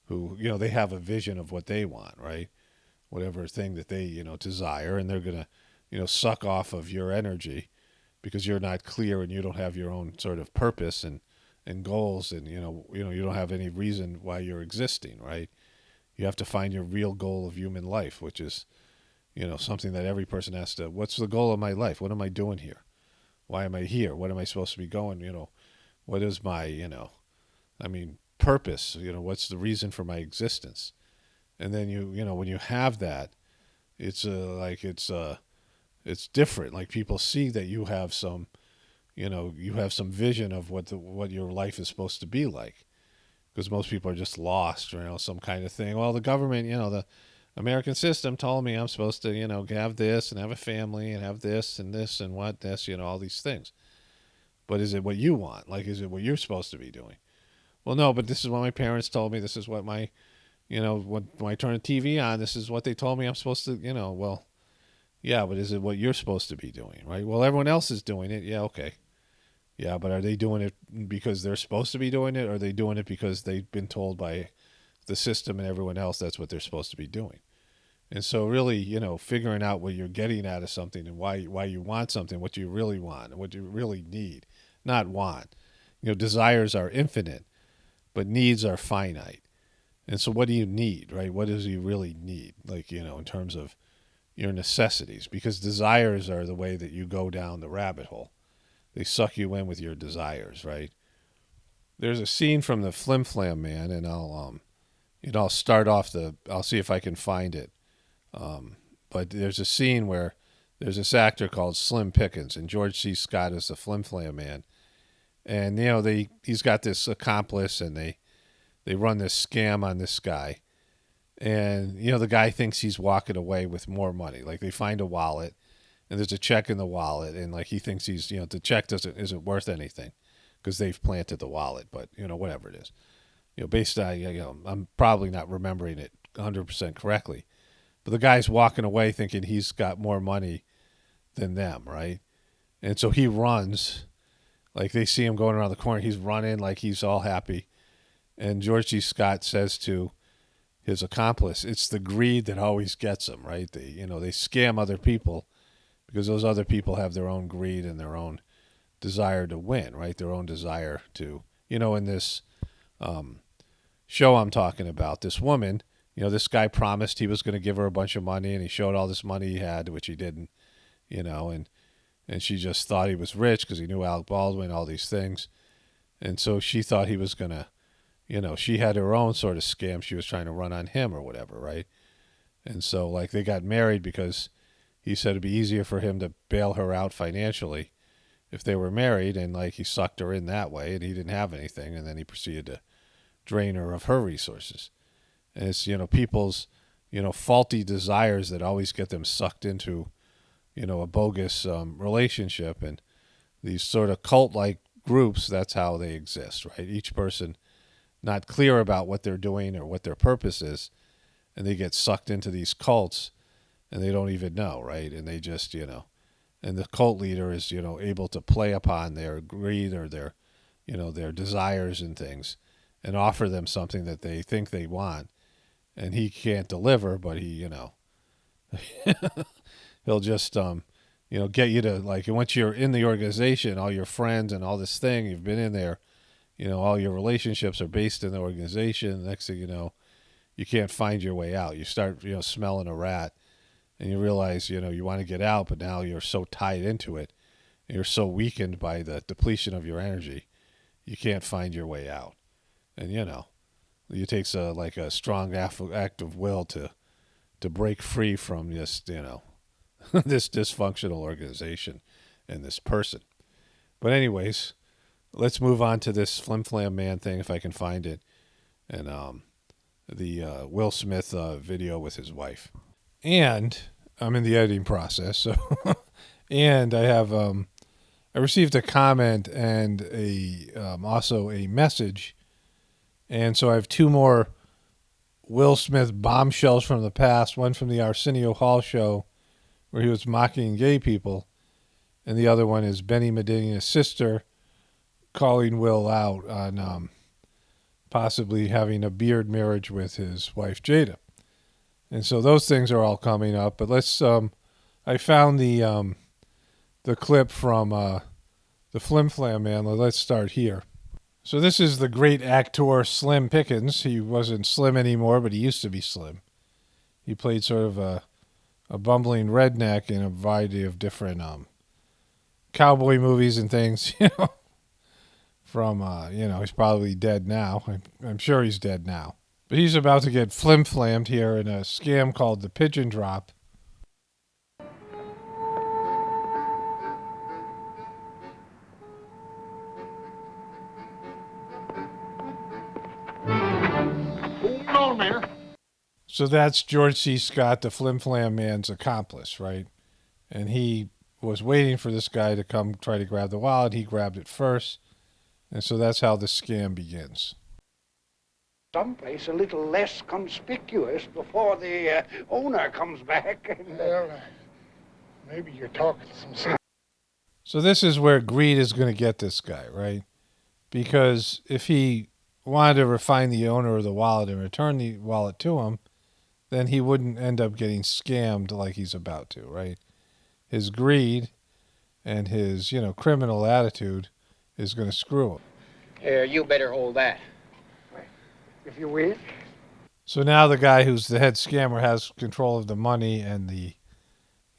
who, they have a vision of what they want, right? Whatever thing that they, desire, and they're going to, suck off of your energy because you're not clear and you don't have your own sort of purpose and goals, and, you don't have any reason why you're existing, right? You have to find your real goal of human life, which is, something that every person has to, what's the goal of my life? What am I doing here? Why am I here? What am I supposed to be going? What is my, purpose? What's the reason for my existence? And then when you have that, it's it's different. Like people see that you have some, you have some vision of what your life is supposed to be like. Because most people are just lost, or some kind of thing. Well, the government, the American system told me I'm supposed to, have this and have a family and have this and what this, all these things. But is it what you want? Like, is it what you're supposed to be doing? Well, no, but this is what my parents told me. This is what my, when I turn the TV on, this is what they told me I'm supposed to, well, yeah, but is it what you're supposed to be doing, right? Well, everyone else is doing it. Yeah, okay. Yeah, but are they doing it because they're supposed to be doing it, or are they doing it because they've been told by the system and everyone else that's what they're supposed to be doing? And so really, figuring out what you're getting out of something and why you want something, what you really want, and what you really need, not want. Desires are infinite, but needs are finite. And so what do you need, right? What does you really need, like, in terms of your necessities? Because desires are the way that you go down the rabbit hole. They suck you in with your desires, right? There's a scene from the Flim Flam Man, and I'll start off I'll see if I can find it. But there's a scene where there's this actor called Slim Pickens, and George C. Scott is the Flim Flam Man, and he's got this accomplice, and they run this scam on this guy, and the guy thinks he's walking away with more money. Like they find a wallet, and there's a check in the wallet, and like he thinks he's the check isn't worth anything because they've planted the wallet, but whatever it is, based on I'm probably not remembering it 100% correctly, but the guy's walking away thinking he's got more money than them, right? And so he runs, like they see him going around the corner, he's running like he's all happy, and George C. Scott says to his accomplice. It's the greed that always gets them, right? They scam other people because those other people have their own greed and their own desire to win, right? Their own desire to, in this show I'm talking about, this woman, this guy promised he was going to give her a bunch of money, and he showed all this money he had, which he didn't, and she just thought he was rich because he knew Alec Baldwin, all these things. And so she thought he was going to, she had her own sort of scam she was trying to run on him or whatever, right? And so, like, they got married because he said it'd be easier for him to bail her out financially if they were married, and, like, he sucked her in that way, and he didn't have anything, and then he proceeded to drain her of her resources. And it's, people's, faulty desires that always get them sucked into, a bogus relationship. And these sort of cult-like groups, that's how they exist, right? Each person not clear about what they're doing or what their purpose is, and they get sucked into these cults, and they don't even know, right? And they just, and the cult leader is, able to play upon their greed or their, their desires and things, and offer them something that they think they want, and he can't deliver, but he, he'll just, get you to, like, once you're in the organization, all your friends and all this thing, you've been in there, all your relationships are based in the organization. The next thing you know, you can't find your way out. You start, smelling a rat, and you realize, you want to get out, but now you're so tied into it, and you're so weakened by the depletion of your energy, you can't find your way out. And, it takes a strong act of will to break free from this, this dysfunctional organization and this person. But anyways, let's move on to this Flim Flam Man thing, if I can find it, and the Will Smith video with his wife. And I'm in the editing process, so and I have I received a comment and also a message, and so I have two more Will Smith bombshells from the past. One from the Arsenio Hall show, where he was mocking gay people, and the other one is Benny Medina's sister calling Will out on possibly having a beard marriage with his wife Jada. And so those things are all coming up. But let's I found the clip from the Flim Flam Man. Let's start here. So this is the great actor Slim Pickens. He wasn't slim anymore, but he used to be slim. He played sort of a bumbling redneck in a variety of different cowboy movies and things, from, he's probably dead now. I'm sure he's dead now. But he's about to get flim-flammed here in a scam called the Pigeon Drop. Hold on there. So that's George C. Scott, the Flim Flam Man's accomplice, right? And he was waiting for this guy to come try to grab the wallet. He grabbed it first. And so that's how the scam begins. Someplace a little less conspicuous before the owner comes back. Well, maybe you're talking some sense. So this is where greed is going to get this guy, right? Because if he wanted to find the owner of the wallet and return the wallet to him, then he wouldn't end up getting scammed like he's about to, right? His greed and his, criminal attitude is going to screw him. Here, you better hold that. If you wish. So now the guy who's the head scammer has control of the money and the,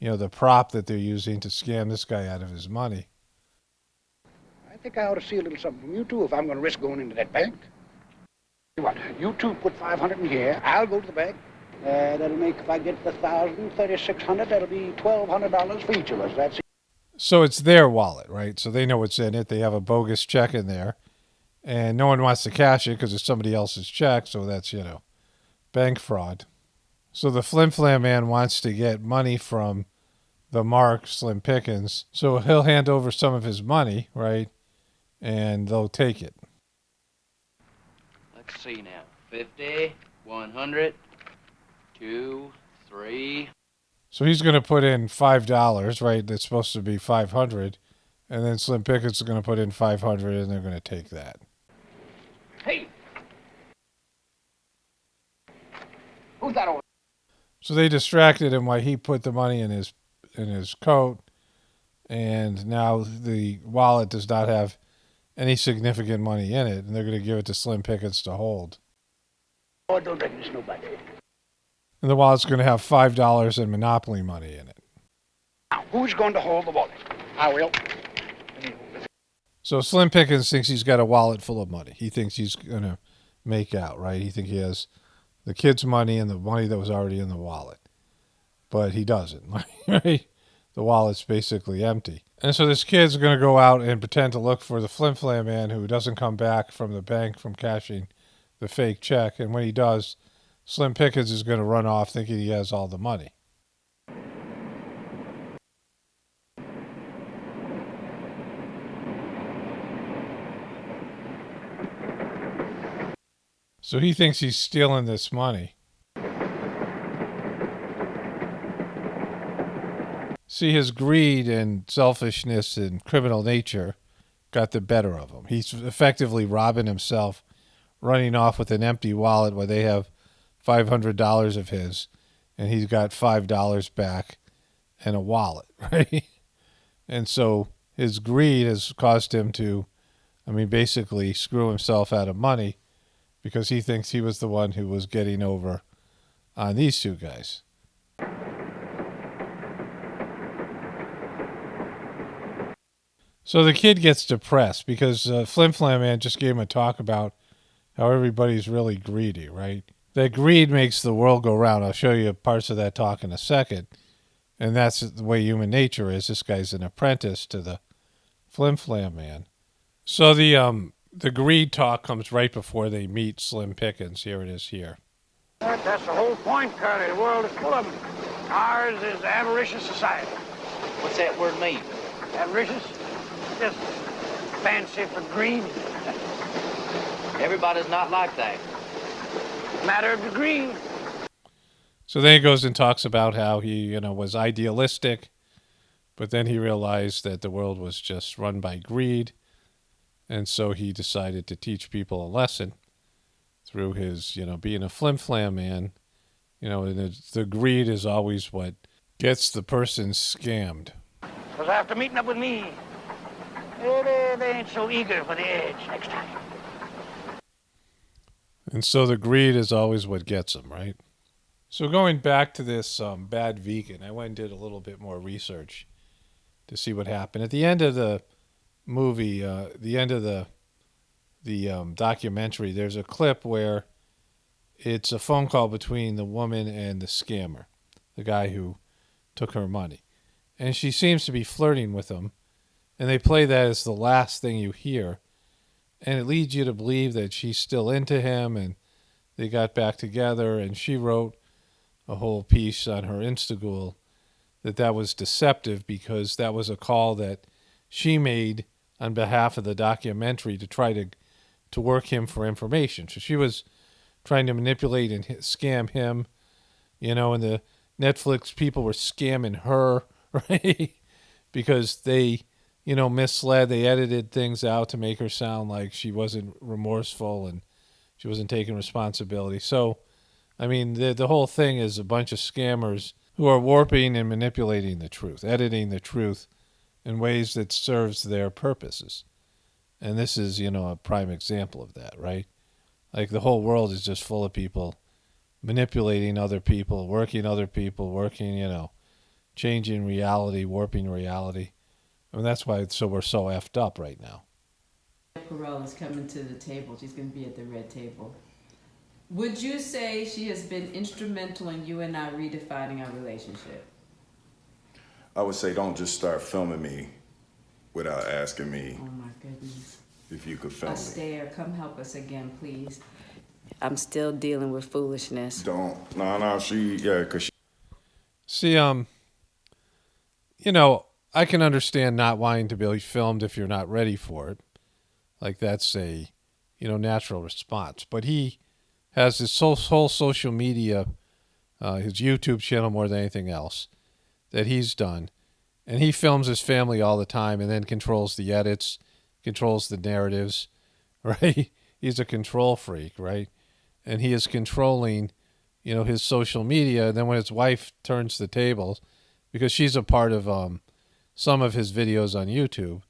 the prop that they're using to scam this guy out of his money. I think I ought to see a little something from you two if I'm going to risk going into that bank. What? You two put $500 in here. I'll go to the bank. That'll make, if I get the $1,000, $3,600. That'll be $1,200 for each of us. That's it. So it's their wallet, right? So they know what's in it. They have a bogus check in there, and no one wants to cash it because it's somebody else's check. So that's, bank fraud. So the Flim Flam Man wants to get money from the mark, Slim Pickens. So he'll hand over some of his money, right? And they'll take it. Let's see now. 50, 100, 2, 3. So he's going to put in $5, right? That's supposed to be $500. And then Slim Pickens is going to put in $500, and they're going to take that. Hey! Who's that over? So they distracted him while he put the money in his coat, and now the wallet does not have any significant money in it, and they're going to give it to Slim Pickens to hold. Oh, don't recognize nobody. And the wallet's going to have $5 in Monopoly money in it. Now, who's going to hold the wallet? I will. So Slim Pickens thinks he's got a wallet full of money. He thinks he's going to make out, right? He thinks he has the kid's money and the money that was already in the wallet. But he doesn't, right? The wallet's basically empty. And so this kid's going to go out and pretend to look for the Flim Flam man who doesn't come back from the bank from cashing the fake check. And when he does, Slim Pickens is going to run off thinking he has all the money. So he thinks he's stealing this money. See, his greed and selfishness and criminal nature got the better of him. He's effectively robbing himself, running off with an empty wallet where they have $500 of his, and he's got $5 back and a wallet, right? And so his greed has caused him to, basically screw himself out of money because he thinks he was the one who was getting over on these two guys. So the kid gets depressed because Flim Flam Man just gave him a talk about how everybody's really greedy, right? That greed makes the world go round. I'll show you parts of that talk in a second. And that's the way human nature is. This guy's an apprentice to the Flim Flam Man. So the greed talk comes right before they meet Slim Pickens. Here it is here. That's the whole point, Curly. The world is full of them. Ours is avaricious society. What's that word mean? Avaricious? Just fancy for greed. Everybody's not like that. Matter of degree. So then he goes and talks about how he, was idealistic, but then he realized that the world was just run by greed, and so he decided to teach people a lesson through his, being a Flim Flam Man. And the greed is always what gets the person scammed. Because after meeting up with me, they ain't so eager for the edge next time. And so the greed is always what gets them, right? So going back to this bad vegan, I went and did a little bit more research to see what happened. At the end of the movie, the end of the documentary, there's a clip where it's a phone call between the woman and the scammer, the guy who took her money. And she seems to be flirting with him. And they play that as the last thing you hear. And it leads you to believe that she's still into him and they got back together. And she wrote a whole piece on her Instagram that was deceptive because that was a call that she made on behalf of the documentary to try to work him for information. So she was trying to manipulate and scam him, and the Netflix people were scamming her, right? Because they, misled. They edited things out to make her sound like she wasn't remorseful and she wasn't taking responsibility. So, the whole thing is a bunch of scammers who are warping and manipulating the truth, editing the truth in ways that serves their purposes. And this is, a prime example of that, right? Like the whole world is just full of people manipulating other people, working, changing reality, warping reality. That's why we're so effed up right now. Perel is coming to the table. She's going to be at the red table. Would you say she has been instrumental in you and I redefining our relationship? I would say don't just start filming me without asking me Oh my goodness. if you could film me. Astaire, come help us again, please. I'm still dealing with foolishness. Don't. No, because she... See, I can understand not wanting to be filmed if you're not ready for it. Like that's a, natural response. But he has his whole social media, his YouTube channel more than anything else that he's done. And he films his family all the time and then controls the edits, controls the narratives, right? He's a control freak, right? And he is controlling, his social media. And then when his wife turns the tables, because she's a part of some of his videos on YouTube,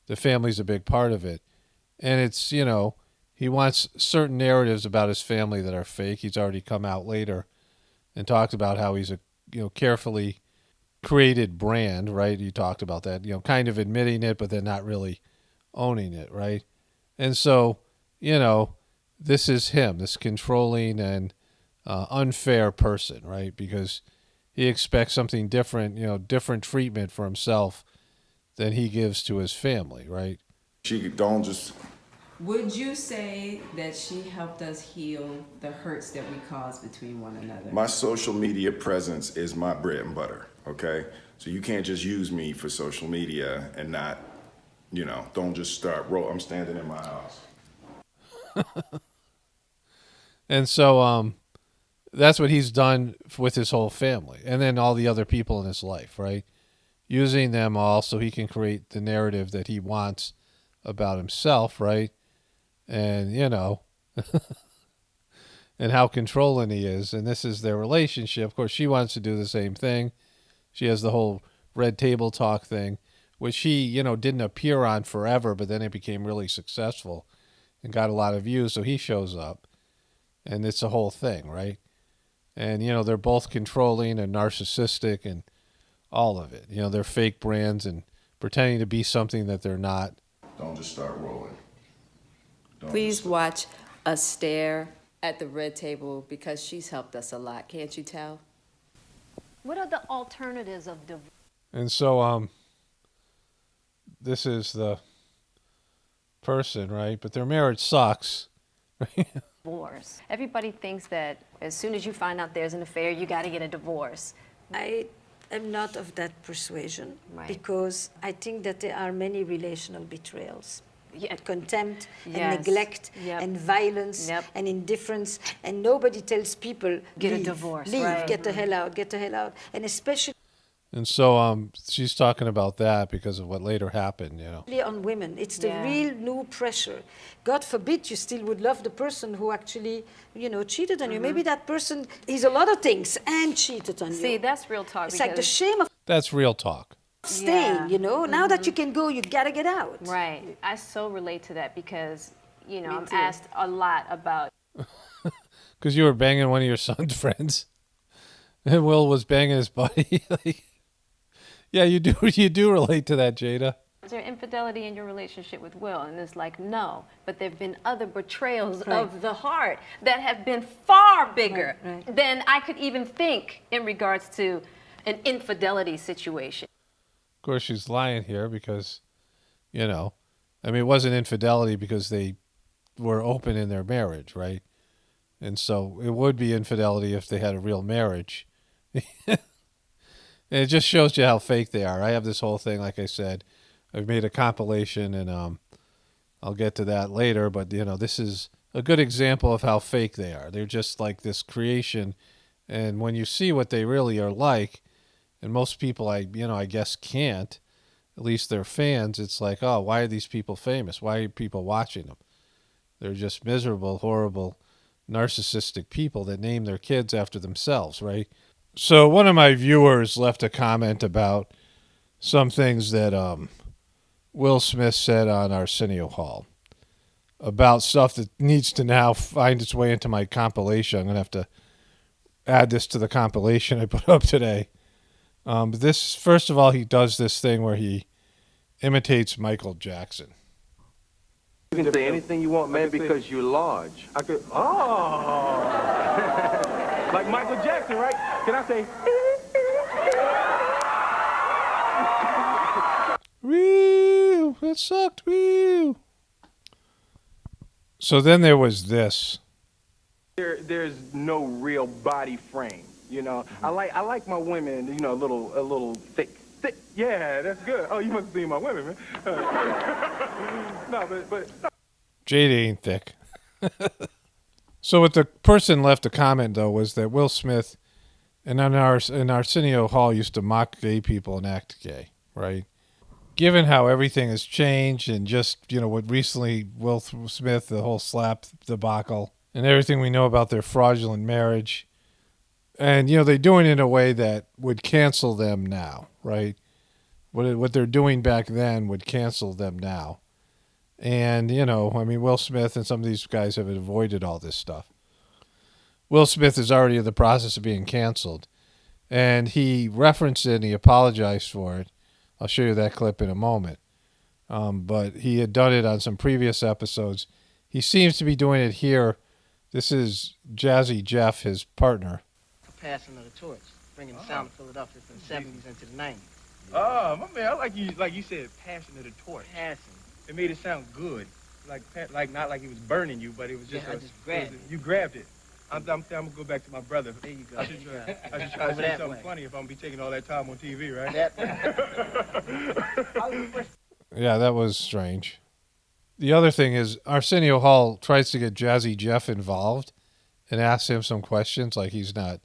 the family's a big part of it. And it's, he wants certain narratives about his family that are fake. He's already come out later and talked about how he's a, carefully created brand, right? He talked about that, kind of admitting it, but then not really owning it, right? And so, this is him, this controlling and unfair person, right? Because he expects something different, different treatment for himself than he gives to his family, right? She don't just... Would you say that she helped us heal the hurts that we caused between one another? My social media presence is my bread and butter, okay? So you can't just use me for social media and not, don't just start I'm standing in my house. And so that's what he's done with his whole family. And then all the other people in his life, right? Using them all so he can create the narrative that he wants about himself, right? And, and how controlling he is. And this is their relationship. Of course, she wants to do the same thing. She has the whole red table talk thing, which he, didn't appear on forever, but then it became really successful and got a lot of views. So he shows up and it's a whole thing, right? And, they're both controlling and narcissistic and all of it. They're fake brands and pretending to be something that they're not. Don't just start rolling. Please watch us stare at the red table because she's helped us a lot. Can't you tell? What are the alternatives of divorce? And so this is the person, right? But their marriage sucks. Divorce. Everybody thinks that as soon as you find out there's an affair, you got to get a divorce. I am not of that persuasion, Right. because I think that there are many relational betrayals. Yeah. Contempt and Yes. neglect Yep. and violence Yep. and indifference, and nobody tells people, Get a leave, divorce, leave, right. get the hell out, get the hell out. And especially And so she's talking about that because of what later happened, on women. It's the Yeah. real new pressure. God forbid you still would love the person who actually, cheated on you. Maybe that person is a lot of things and cheated on See, you. that's real talk. It's like the because- shame of That's real talk. staying, Yeah. Now that you can go, you gotta get out. Right. I so relate to that because, I'm too. asked a lot about Because you were banging one of your son's friends. And Will was banging his buddy. Yeah, you do relate to that, Jada. is there infidelity in your relationship with Will? And it's like, no. But there have been other betrayals Right. of the heart that have been far bigger Right. than I could even think in regards to an infidelity situation. Of course, she's lying here because, it wasn't infidelity because they were open in their marriage, right? And so it would be infidelity if they had a real marriage. And it just shows you how fake they are. I have this whole thing, like I said. I've made a compilation, and I'll get to that later. But, this is a good example of how fake they are. They're just like this creation. And when you see what they really are like, and most people, I guess can't, at least their fans, it's like, oh, why are these people famous? Why are people watching them? They're just miserable, horrible, narcissistic people that name their kids after themselves, right? So one of my viewers left a comment about some things that Will Smith said on Arsenio Hall about stuff that needs to now find its way into my compilation. I'm going to have to add this to the compilation I put up today. But this, first of all, he does this thing where he imitates Michael Jackson. You can say anything you want, man, because you're large. I could, like Michael Jackson, right? Can I say? Woo! That sucked. Woo! So then there was this. There's no real body frame, I like my women, a little thick. Thick. Yeah, that's good. Oh, you must have seen my women, man. No, but. Jada ain't thick. So what the person left a comment, though, was that Will Smith and Arsenio Hall used to mock gay people and act gay, right? Given how everything has changed and just, what recently Will Smith, the whole slap debacle, and everything we know about their fraudulent marriage, And, they're doing it in a way that would cancel them now, right? What they're doing back then would cancel them now. And, Will Smith and some of these guys have avoided all this stuff. Will Smith is already in the process of being canceled. And he referenced it and he apologized for it. I'll show you that clip in a moment. But he had done it on some previous episodes. He seems to be doing it here. This is Jazzy Jeff, his partner. Passing of the torch, bringing the sound of Philadelphia from the 70s into the 90s. Oh, my man, I like you said, passing of the torch. Passing. It made it sound good. Like not like he was burning you, but it was just. I just grabbed it. You grabbed it. I'm gonna go back to my brother. There you go. I should try to say something funny if I'm gonna be taking all that time on TV, right? Yeah, that was strange. The other thing is Arsenio Hall tries to get Jazzy Jeff involved and asks him some questions like he's not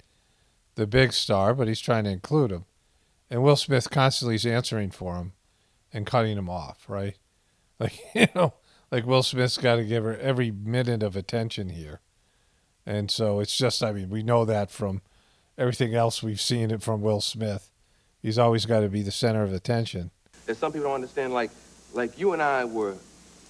the big star, but he's trying to include him. And Will Smith constantly is answering for him and cutting him off, right? Like, like Will Smith's got to give her every minute of attention here. And so it's just, we know that from everything else we've seen it from Will Smith. He's always got to be the center of attention. That some people don't understand, like you and I were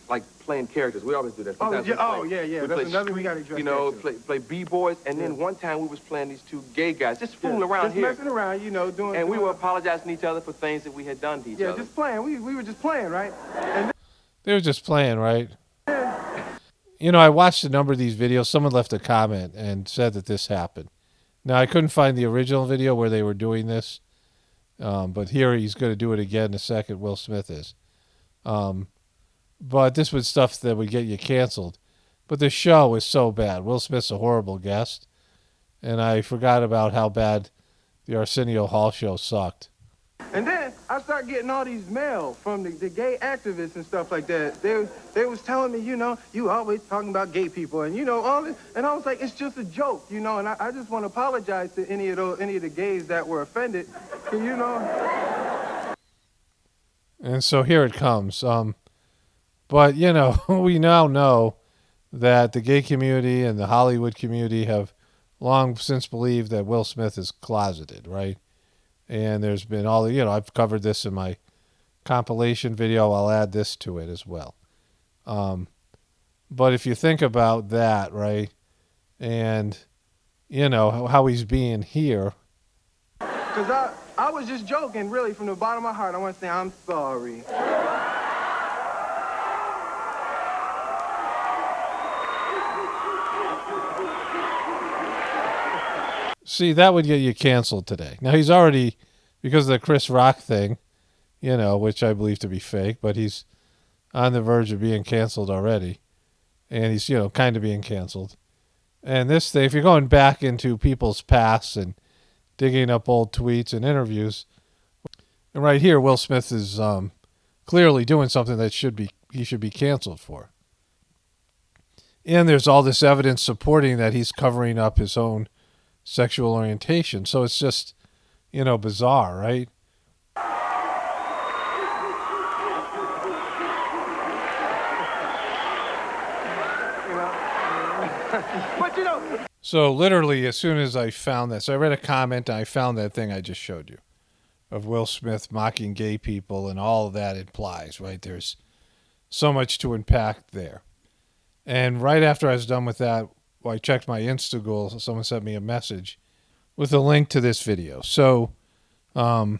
like playing characters. We always do that. Oh, yeah. That's another we got to address. Play B-boys, and then one time we was playing these two gay guys, just fooling around just here. Messing around, doing. And we were apologizing to each other for things that we had done to each other. Yeah, just playing. We were just playing, right? And they were just playing, right? I watched a number of these videos. Someone left a comment and said that this happened. Now, I couldn't find the original video where they were doing this, but here he's going to do it again in a second, Will Smith is. But this was stuff that would get you canceled. But the show is so bad. Will Smith's a horrible guest, and I forgot about how bad the Arsenio Hall show sucked. And then I started getting all these mail from the gay activists and stuff like that. They was telling me, you always talking about gay people and all this. And I was like, it's just a joke, and I just want to apologize to any of the gays that were offended. And so here it comes. But we now know that the gay community and the Hollywood community have long since believed that Will Smith is closeted, right? And there's been all the, I've covered this in my compilation video. I'll add this to it as well. But if you think about that, right, and, how he's being here. Because I was just joking, really, from the bottom of my heart. I want to say I'm sorry. See, that would get you canceled today. Now, he's already, because of the Chris Rock thing, which I believe to be fake, but he's on the verge of being canceled already. And he's, kind of being canceled. And this thing, if you're going back into people's pasts and digging up old tweets and interviews, and right here, Will Smith is clearly doing something that he should be canceled for. And there's all this evidence supporting that he's covering up his own sexual orientation. So it's just, bizarre, right? But So literally, as soon as I found this, I read a comment and I found that thing I just showed you of Will Smith mocking gay people and all that implies, right? There's so much to unpack there. And right after I was done with that, I checked my Instagram. Someone sent me a message with a link to this video. So the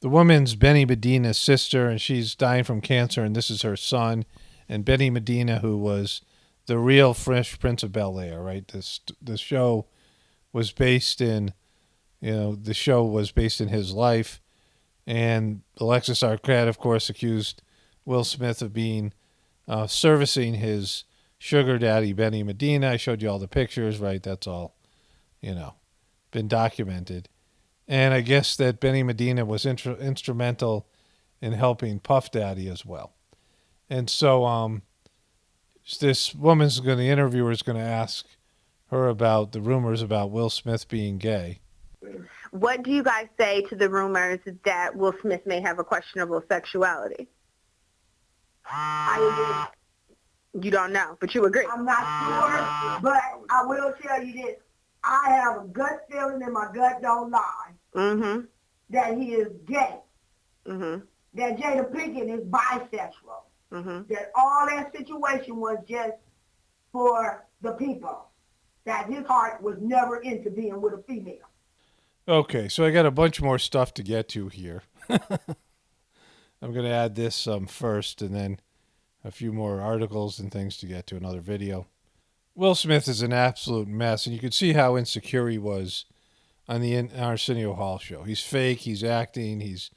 woman's Benny Medina's sister, and she's dying from cancer, and this is her son. And Benny Medina, who was the real Fresh Prince of Bel-Air, right? The show was based in, his life. And Alexis Arquette, of course, accused Will Smith of being servicing his sugar daddy, Benny Medina. I showed you all the pictures, right? That's all, been documented. And I guess that Benny Medina was instrumental in helping Puff Daddy as well. And so this the interviewer is going to ask her about the rumors about Will Smith being gay. What do you guys say to the rumors that Will Smith may have a questionable sexuality? I agree. You don't know, but you agree. I'm not sure, but I will tell you this. I have a gut feeling and my gut don't lie Mm-hmm. that he is gay, Mm-hmm. that Jada Pinkett is bisexual, Mm-hmm. that all that situation was just for the people, that his heart was never into being with a female. Okay, so I got a bunch more stuff to get to here. I'm going to add this first, and then a few more articles and things to get to, another video. Will Smith is an absolute mess, and you can see how insecure he was on the Arsenio Hall show. He's fake, he's acting, he's,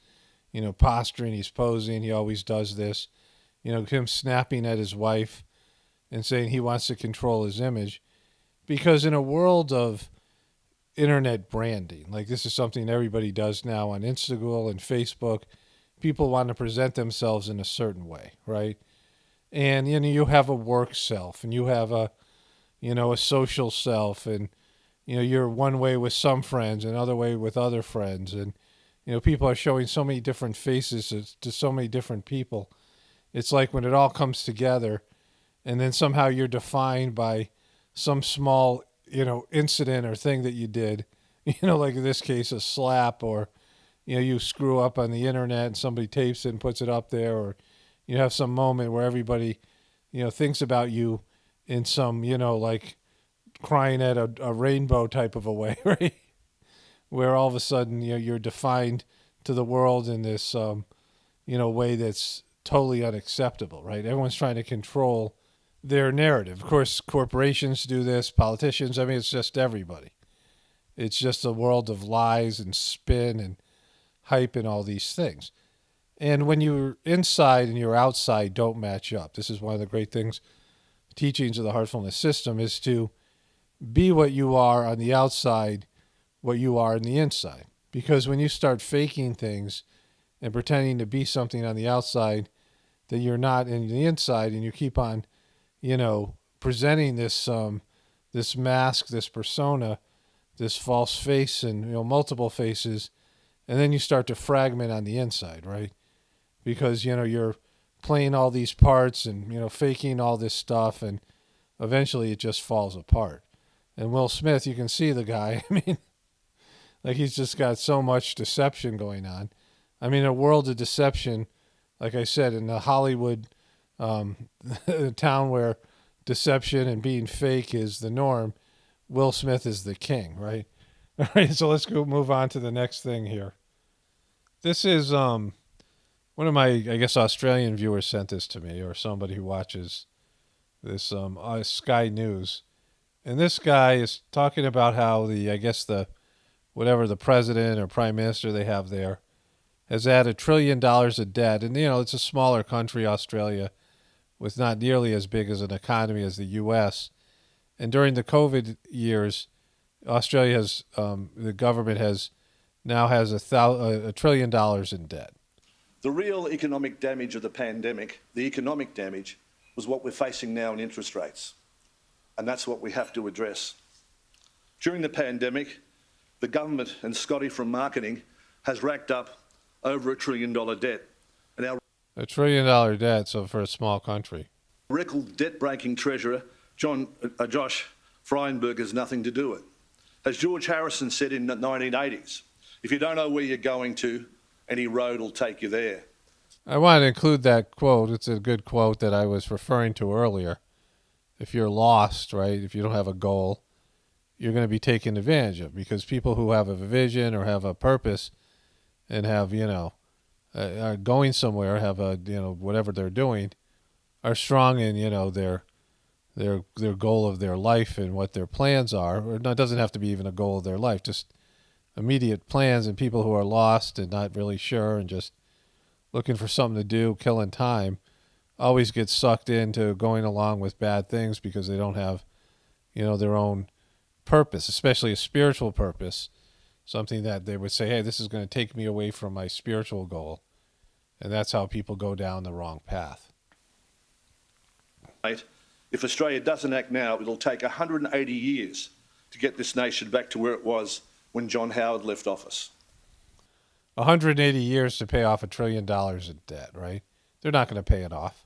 posturing, he's posing, he always does this. Him snapping at his wife and saying he wants to control his image. Because in a world of internet branding, like this is something everybody does now on Instagram and Facebook, people want to present themselves in a certain way, right? And, you have a work self and you have a social self, and, you're one way with some friends and other way with other friends. And, people are showing so many different faces to so many different people. It's like when it all comes together and then somehow you're defined by some small, incident or thing that you did, like in this case, a slap, or, you screw up on the internet and somebody tapes it and puts it up there, or you have some moment where everybody, thinks about you in some, like crying at a rainbow type of a way, right? Where all of a sudden, you're defined to the world in this, way that's totally unacceptable, right? Everyone's trying to control their narrative. Of course, corporations do this, politicians, it's just everybody. It's just a world of lies and spin and hype and all these things. And when you're inside and you're outside don't match up. This is one of the great things, teachings of the heartfulness system, is to be what you are on the outside, what you are on the inside. Because when you start faking things and pretending to be something on the outside that you're not in the inside, and you keep on, presenting this this mask, this persona, this false face, and multiple faces, and then you start to fragment on the inside, right? Because you're playing all these parts and faking all this stuff, and eventually it just falls apart. And Will Smith, you can see the guy. Like he's just got so much deception going on. A world of deception, like I said, in the Hollywood town where deception and being fake is the norm, Will Smith is the king, right? All right, so let's move on to the next thing here. This is one of my, I guess, Australian viewers sent this to me, or somebody who watches this Sky News. And this guy is talking about how whatever the president or prime minister they have there has had $1 trillion of debt. And, it's a smaller country, Australia, with not nearly as big as an economy as the U.S. And during the COVID years, Australia has, the government has $1 trillion in debt. The real economic damage of the pandemic, the economic damage, was what we're facing now in interest rates. And that's what we have to address. During the pandemic, the government and Scotty from marketing has racked up over $1 trillion debt. And our $1 trillion debt, so for a small country. record debt-breaking treasurer, Josh Frydenberg, has nothing to do with it. As George Harrison said in the 1980s, if you don't know where you're going to, any road will take you there. I want to include that quote. It's a good quote that I was referring to earlier. If you're lost, right, if you don't have a goal, you're going to be taken advantage of, because people who have a vision or have a purpose and have, are going somewhere, have a, whatever they're doing, are strong in, their goal of their life and what their plans are. Or it doesn't have to be even a goal of their life, just immediate plans. And people who are lost and not really sure and just looking for something to do, killing time, always get sucked into going along with bad things because they don't have, their own purpose, especially a spiritual purpose, something that they would say, hey, this is going to take me away from my spiritual goal. And that's how people go down the wrong path. If Australia doesn't act now, it'll take 180 years to get this nation back to where it was when John Howard left office. 180 years to pay off $1 trillion in debt, right? They're not going to pay it off.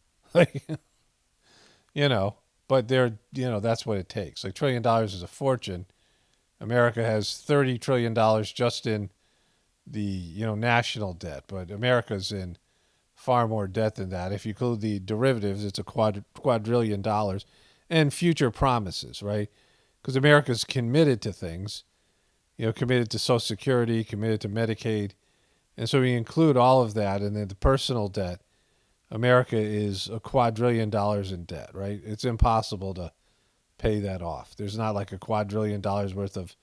But they're, that's what it takes. Like $1 trillion is a fortune. America has $30 trillion just in the national debt, but America's in far more debt than that. If you include the derivatives, it's a quadrillion dollars, and future promises, right? Because America's committed to things, committed to Social Security, committed to Medicaid, and so we include all of that, and then the personal debt. America is a quadrillion dollars in debt, right? It's impossible to pay that off. There's not like a quadrillion dollars worth of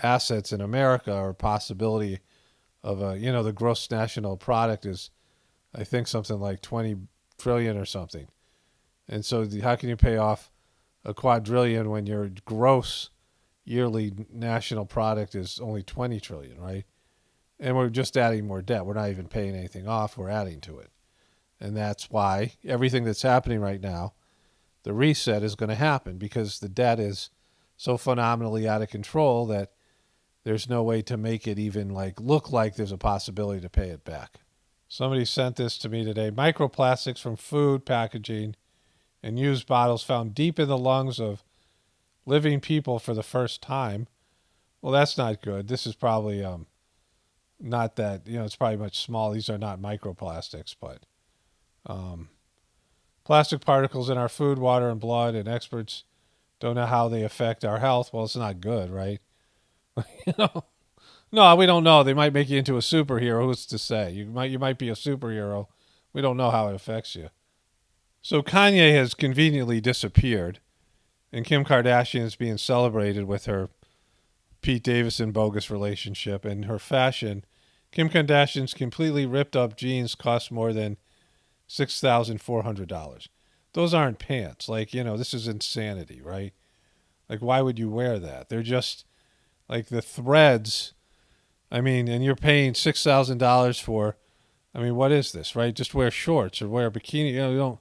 assets in America or possibility of the gross national product is, I think, something like 20 trillion or something. And so how can you pay off a quadrillion when your gross yearly national product is only 20 trillion, right? And we're just adding more debt. We're not even paying anything off. We're adding to it. And that's why everything that's happening right now, the reset is going to happen because the debt is so phenomenally out of control that there's no way to make it even look like there's a possibility to pay it back. Somebody sent this to me today. Microplastics from food packaging and used bottles found deep in the lungs of living people for the first time. Well, that's not good. This is probably not that, it's probably much small. These are not microplastics, but plastic particles in our food, water, and blood, and experts don't know how they affect our health. Well, it's not good, right? No, we don't know. They might make you into a superhero. Who's to say? You might be a superhero. We don't know how it affects you. So Kanye has conveniently disappeared, and Kim Kardashian is being celebrated with her Pete Davidson bogus relationship and her fashion. Kim Kardashian's completely ripped up jeans cost more than $6,400. Those aren't pants. This is insanity, right? Why would you wear that? They're just the threads. And you're paying $6,000 for, what is this, right? Just wear shorts or wear a bikini. You don't,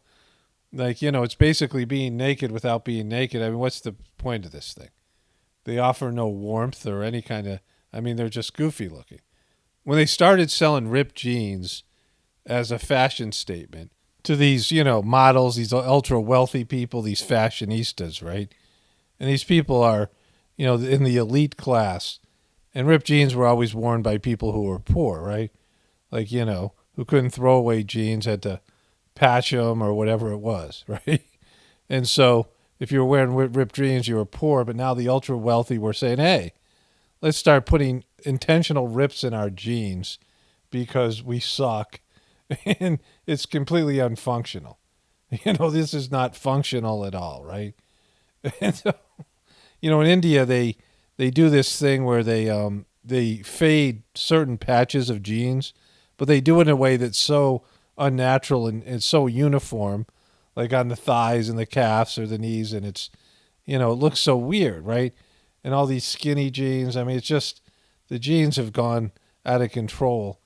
it's basically being naked without being naked. What's the point of this thing? They offer no warmth or any kind of, they're just goofy looking. When they started selling ripped jeans as a fashion statement to these, models, these ultra wealthy people, these fashionistas, right? And these people are, in the elite class. And ripped jeans were always worn by people who were poor, right? Who couldn't throw away jeans, had to patch them or whatever it was, right? And so if you were wearing ripped jeans, you were poor. But now the ultra wealthy were saying, hey, let's start putting intentional rips in our jeans because we suck. And it's completely unfunctional. This is not functional at all, right? And so, in India, they do this thing where they fade certain patches of jeans, but they do it in a way that's so unnatural and so uniform, like on the thighs and the calves or the knees, and it's, it looks so weird, right? And all these skinny jeans, it's just, the jeans have gone out of control.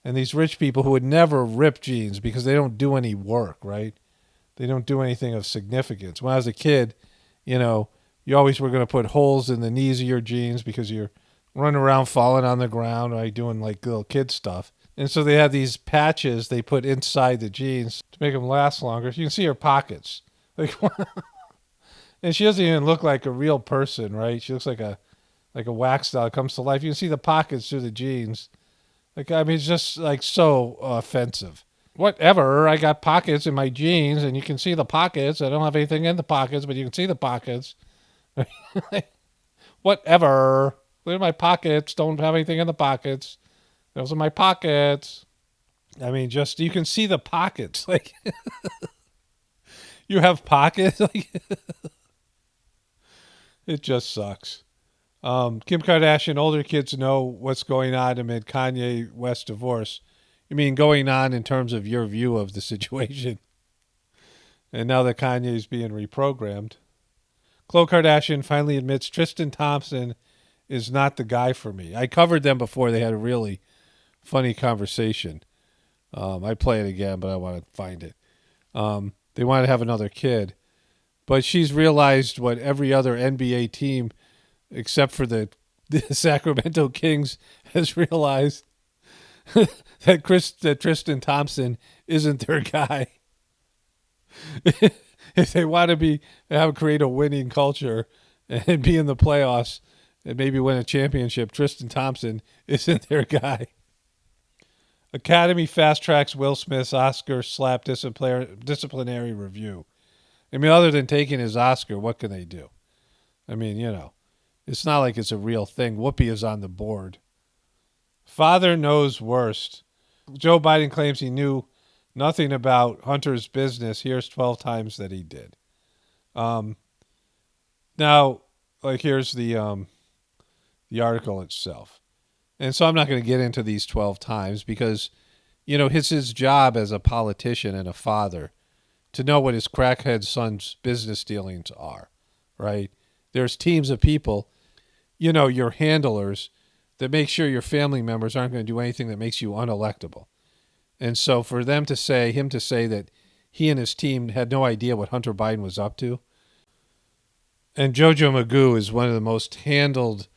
And these rich people who would never rip jeans because they don't do any work, right? They don't do anything of significance. When I was a kid, you always were going to put holes in the knees of your jeans because you're running around falling on the ground, right, doing little kid stuff. And so they have these patches they put inside the jeans to make them last longer. You can see her pockets. And she doesn't even look like a real person, right? She looks like a wax doll that comes to life. You can see the pockets through the jeans. It's just so offensive. Whatever, I got pockets in my jeans and you can see the pockets. I don't have anything in the pockets, but you can see the pockets. Whatever. Look at my pockets. Don't have anything in the pockets. Those are my pockets. Just, you can see the pockets. You have pockets? It just sucks. Kim Kardashian, older kids know what's going on amid Kanye West divorce. You mean going on in terms of your view of the situation? And now that Kanye's being reprogrammed. Khloe Kardashian finally admits Tristan Thompson is not the guy for me. I covered them before. They had a really funny conversation. I'd play it again, but I want to find it. They want to have another kid. But she's realized what every other NBA team except for the Sacramento Kings has realized that Tristan Thompson isn't their guy. If they want to create a winning culture and be in the playoffs, and maybe win a championship, Tristan Thompson isn't their guy. Academy fast-tracks Will Smith's Oscar slap disciplinary review. I mean, other than taking his Oscar, what can they do? I mean, it's not like it's a real thing. Whoopi is on the board. Father knows worst. Joe Biden claims he knew nothing about Hunter's business. Here's 12 times that he did. Now, here's the article itself. And so I'm not going to get into these 12 times because, it's his job as a politician and a father to know what his crackhead son's business dealings are, right? There's teams of people, your handlers, that make sure your family members aren't going to do anything that makes you unelectable. And so for him to say that he and his team had no idea what Hunter Biden was up to. And Jojo Magoo is one of the most handled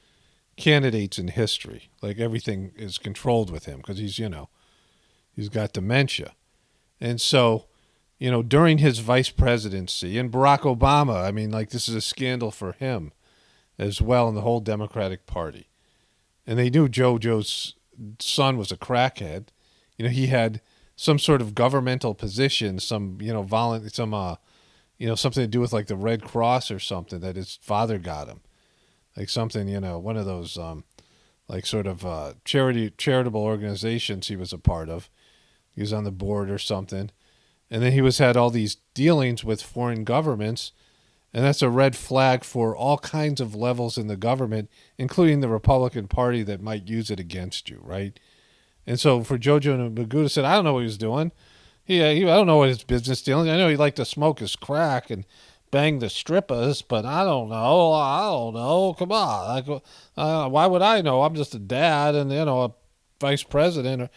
candidates in history. Like everything is controlled with him because he's got dementia. And so, during his vice presidency and Barack Obama, I mean, this is a scandal for him as well and the whole Democratic Party. And they knew Jojo's son was a crackhead. He had some sort of governmental position, some, something to do with the Red Cross or something that his father got him. Like something, one of those, charitable organizations he was a part of. He was on the board or something. And then he had all these dealings with foreign governments. And that's a red flag for all kinds of levels in the government, including the Republican Party that might use it against you, right? And so for Jojo Magoo to say, I don't know what he was doing. I don't know what his business dealing. I know he liked to smoke his crack and bang the strippers, but I don't know. Come on. Why would I know? I'm just a dad and, a vice president.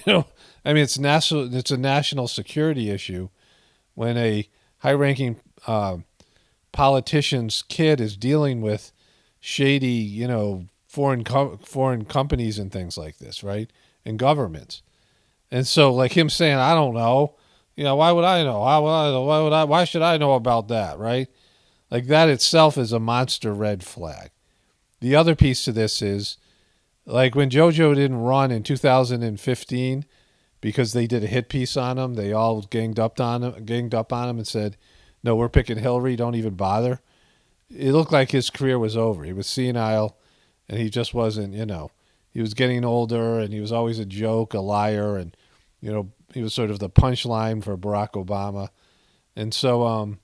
Or, I mean, it's a national security issue when a high-ranking politician's kid is dealing with shady, foreign companies and things like this, right? And governments. And so him saying, I don't know, why would I know? Why should I know about that, right? That itself is a monster red flag. The other piece to this is when Jojo didn't run in 2015 because they did a hit piece on him, they all ganged up on him and said, no, we're picking Hillary, don't even bother. It looked like his career was over. He was senile and he just wasn't, he was getting older and he was always a joke, a liar, and, he was sort of the punchline for Barack Obama. And so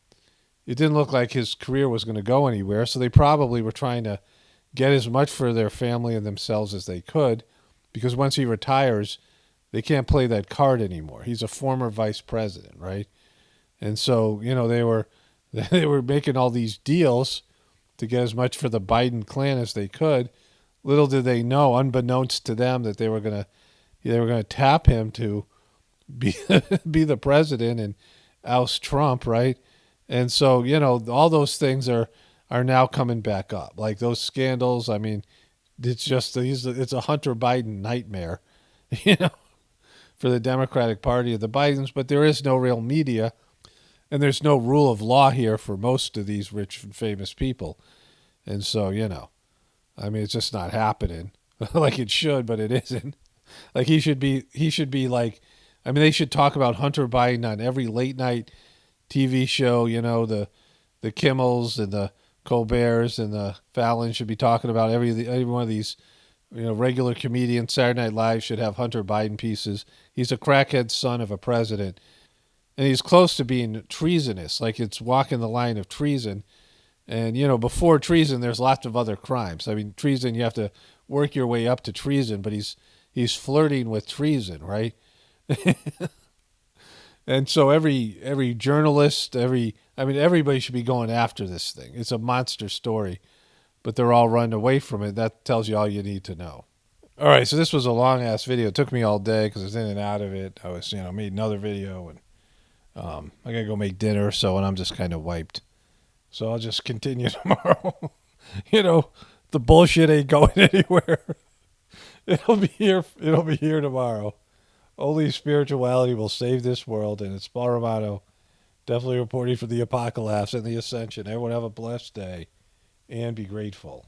it didn't look like his career was going to go anywhere. So they probably were trying to get as much for their family and themselves as they could, because once he retires, they can't play that card anymore. He's a former vice president, right? And so, they were making all these deals to get as much for the Biden clan as they could. Little did they know, unbeknownst to them, that they were going to tap him to be the president and oust Trump, right? And so, all those things are now coming back up. Like those scandals, I mean, it's a Hunter Biden nightmare, for the Democratic Party of the Bidens, but there is no real media and there's no rule of law here for most of these rich and famous people. And so, I mean, it's just not happening like it should, but it isn't. He should be they should talk about Hunter Biden on every late night TV show, the Kimmels and the Colberts and the Fallon should be talking about every one of these, regular comedians. Saturday Night Live should have Hunter Biden pieces. He's a crackhead son of a president, and he's close to being treasonous. It's walking the line of treason. And, before treason, there's lots of other crimes. I mean, treason, you have to work your way up to treason, but he's flirting with treason, right? And so every journalist, everybody should be going after this thing. It's a monster story, but they're all running away from it. That tells you all you need to know. All right, so this was a long-ass video. It took me all day because I was in and out of it. I was, made another video, and I got to go make dinner, and I'm just kind of wiped. So I'll just continue tomorrow. The bullshit ain't going anywhere. It'll be here tomorrow. Only spirituality will save this world, and it's Paul Romano, definitely reporting for the Apocalypse and the Ascension. Everyone have a blessed day, and be grateful.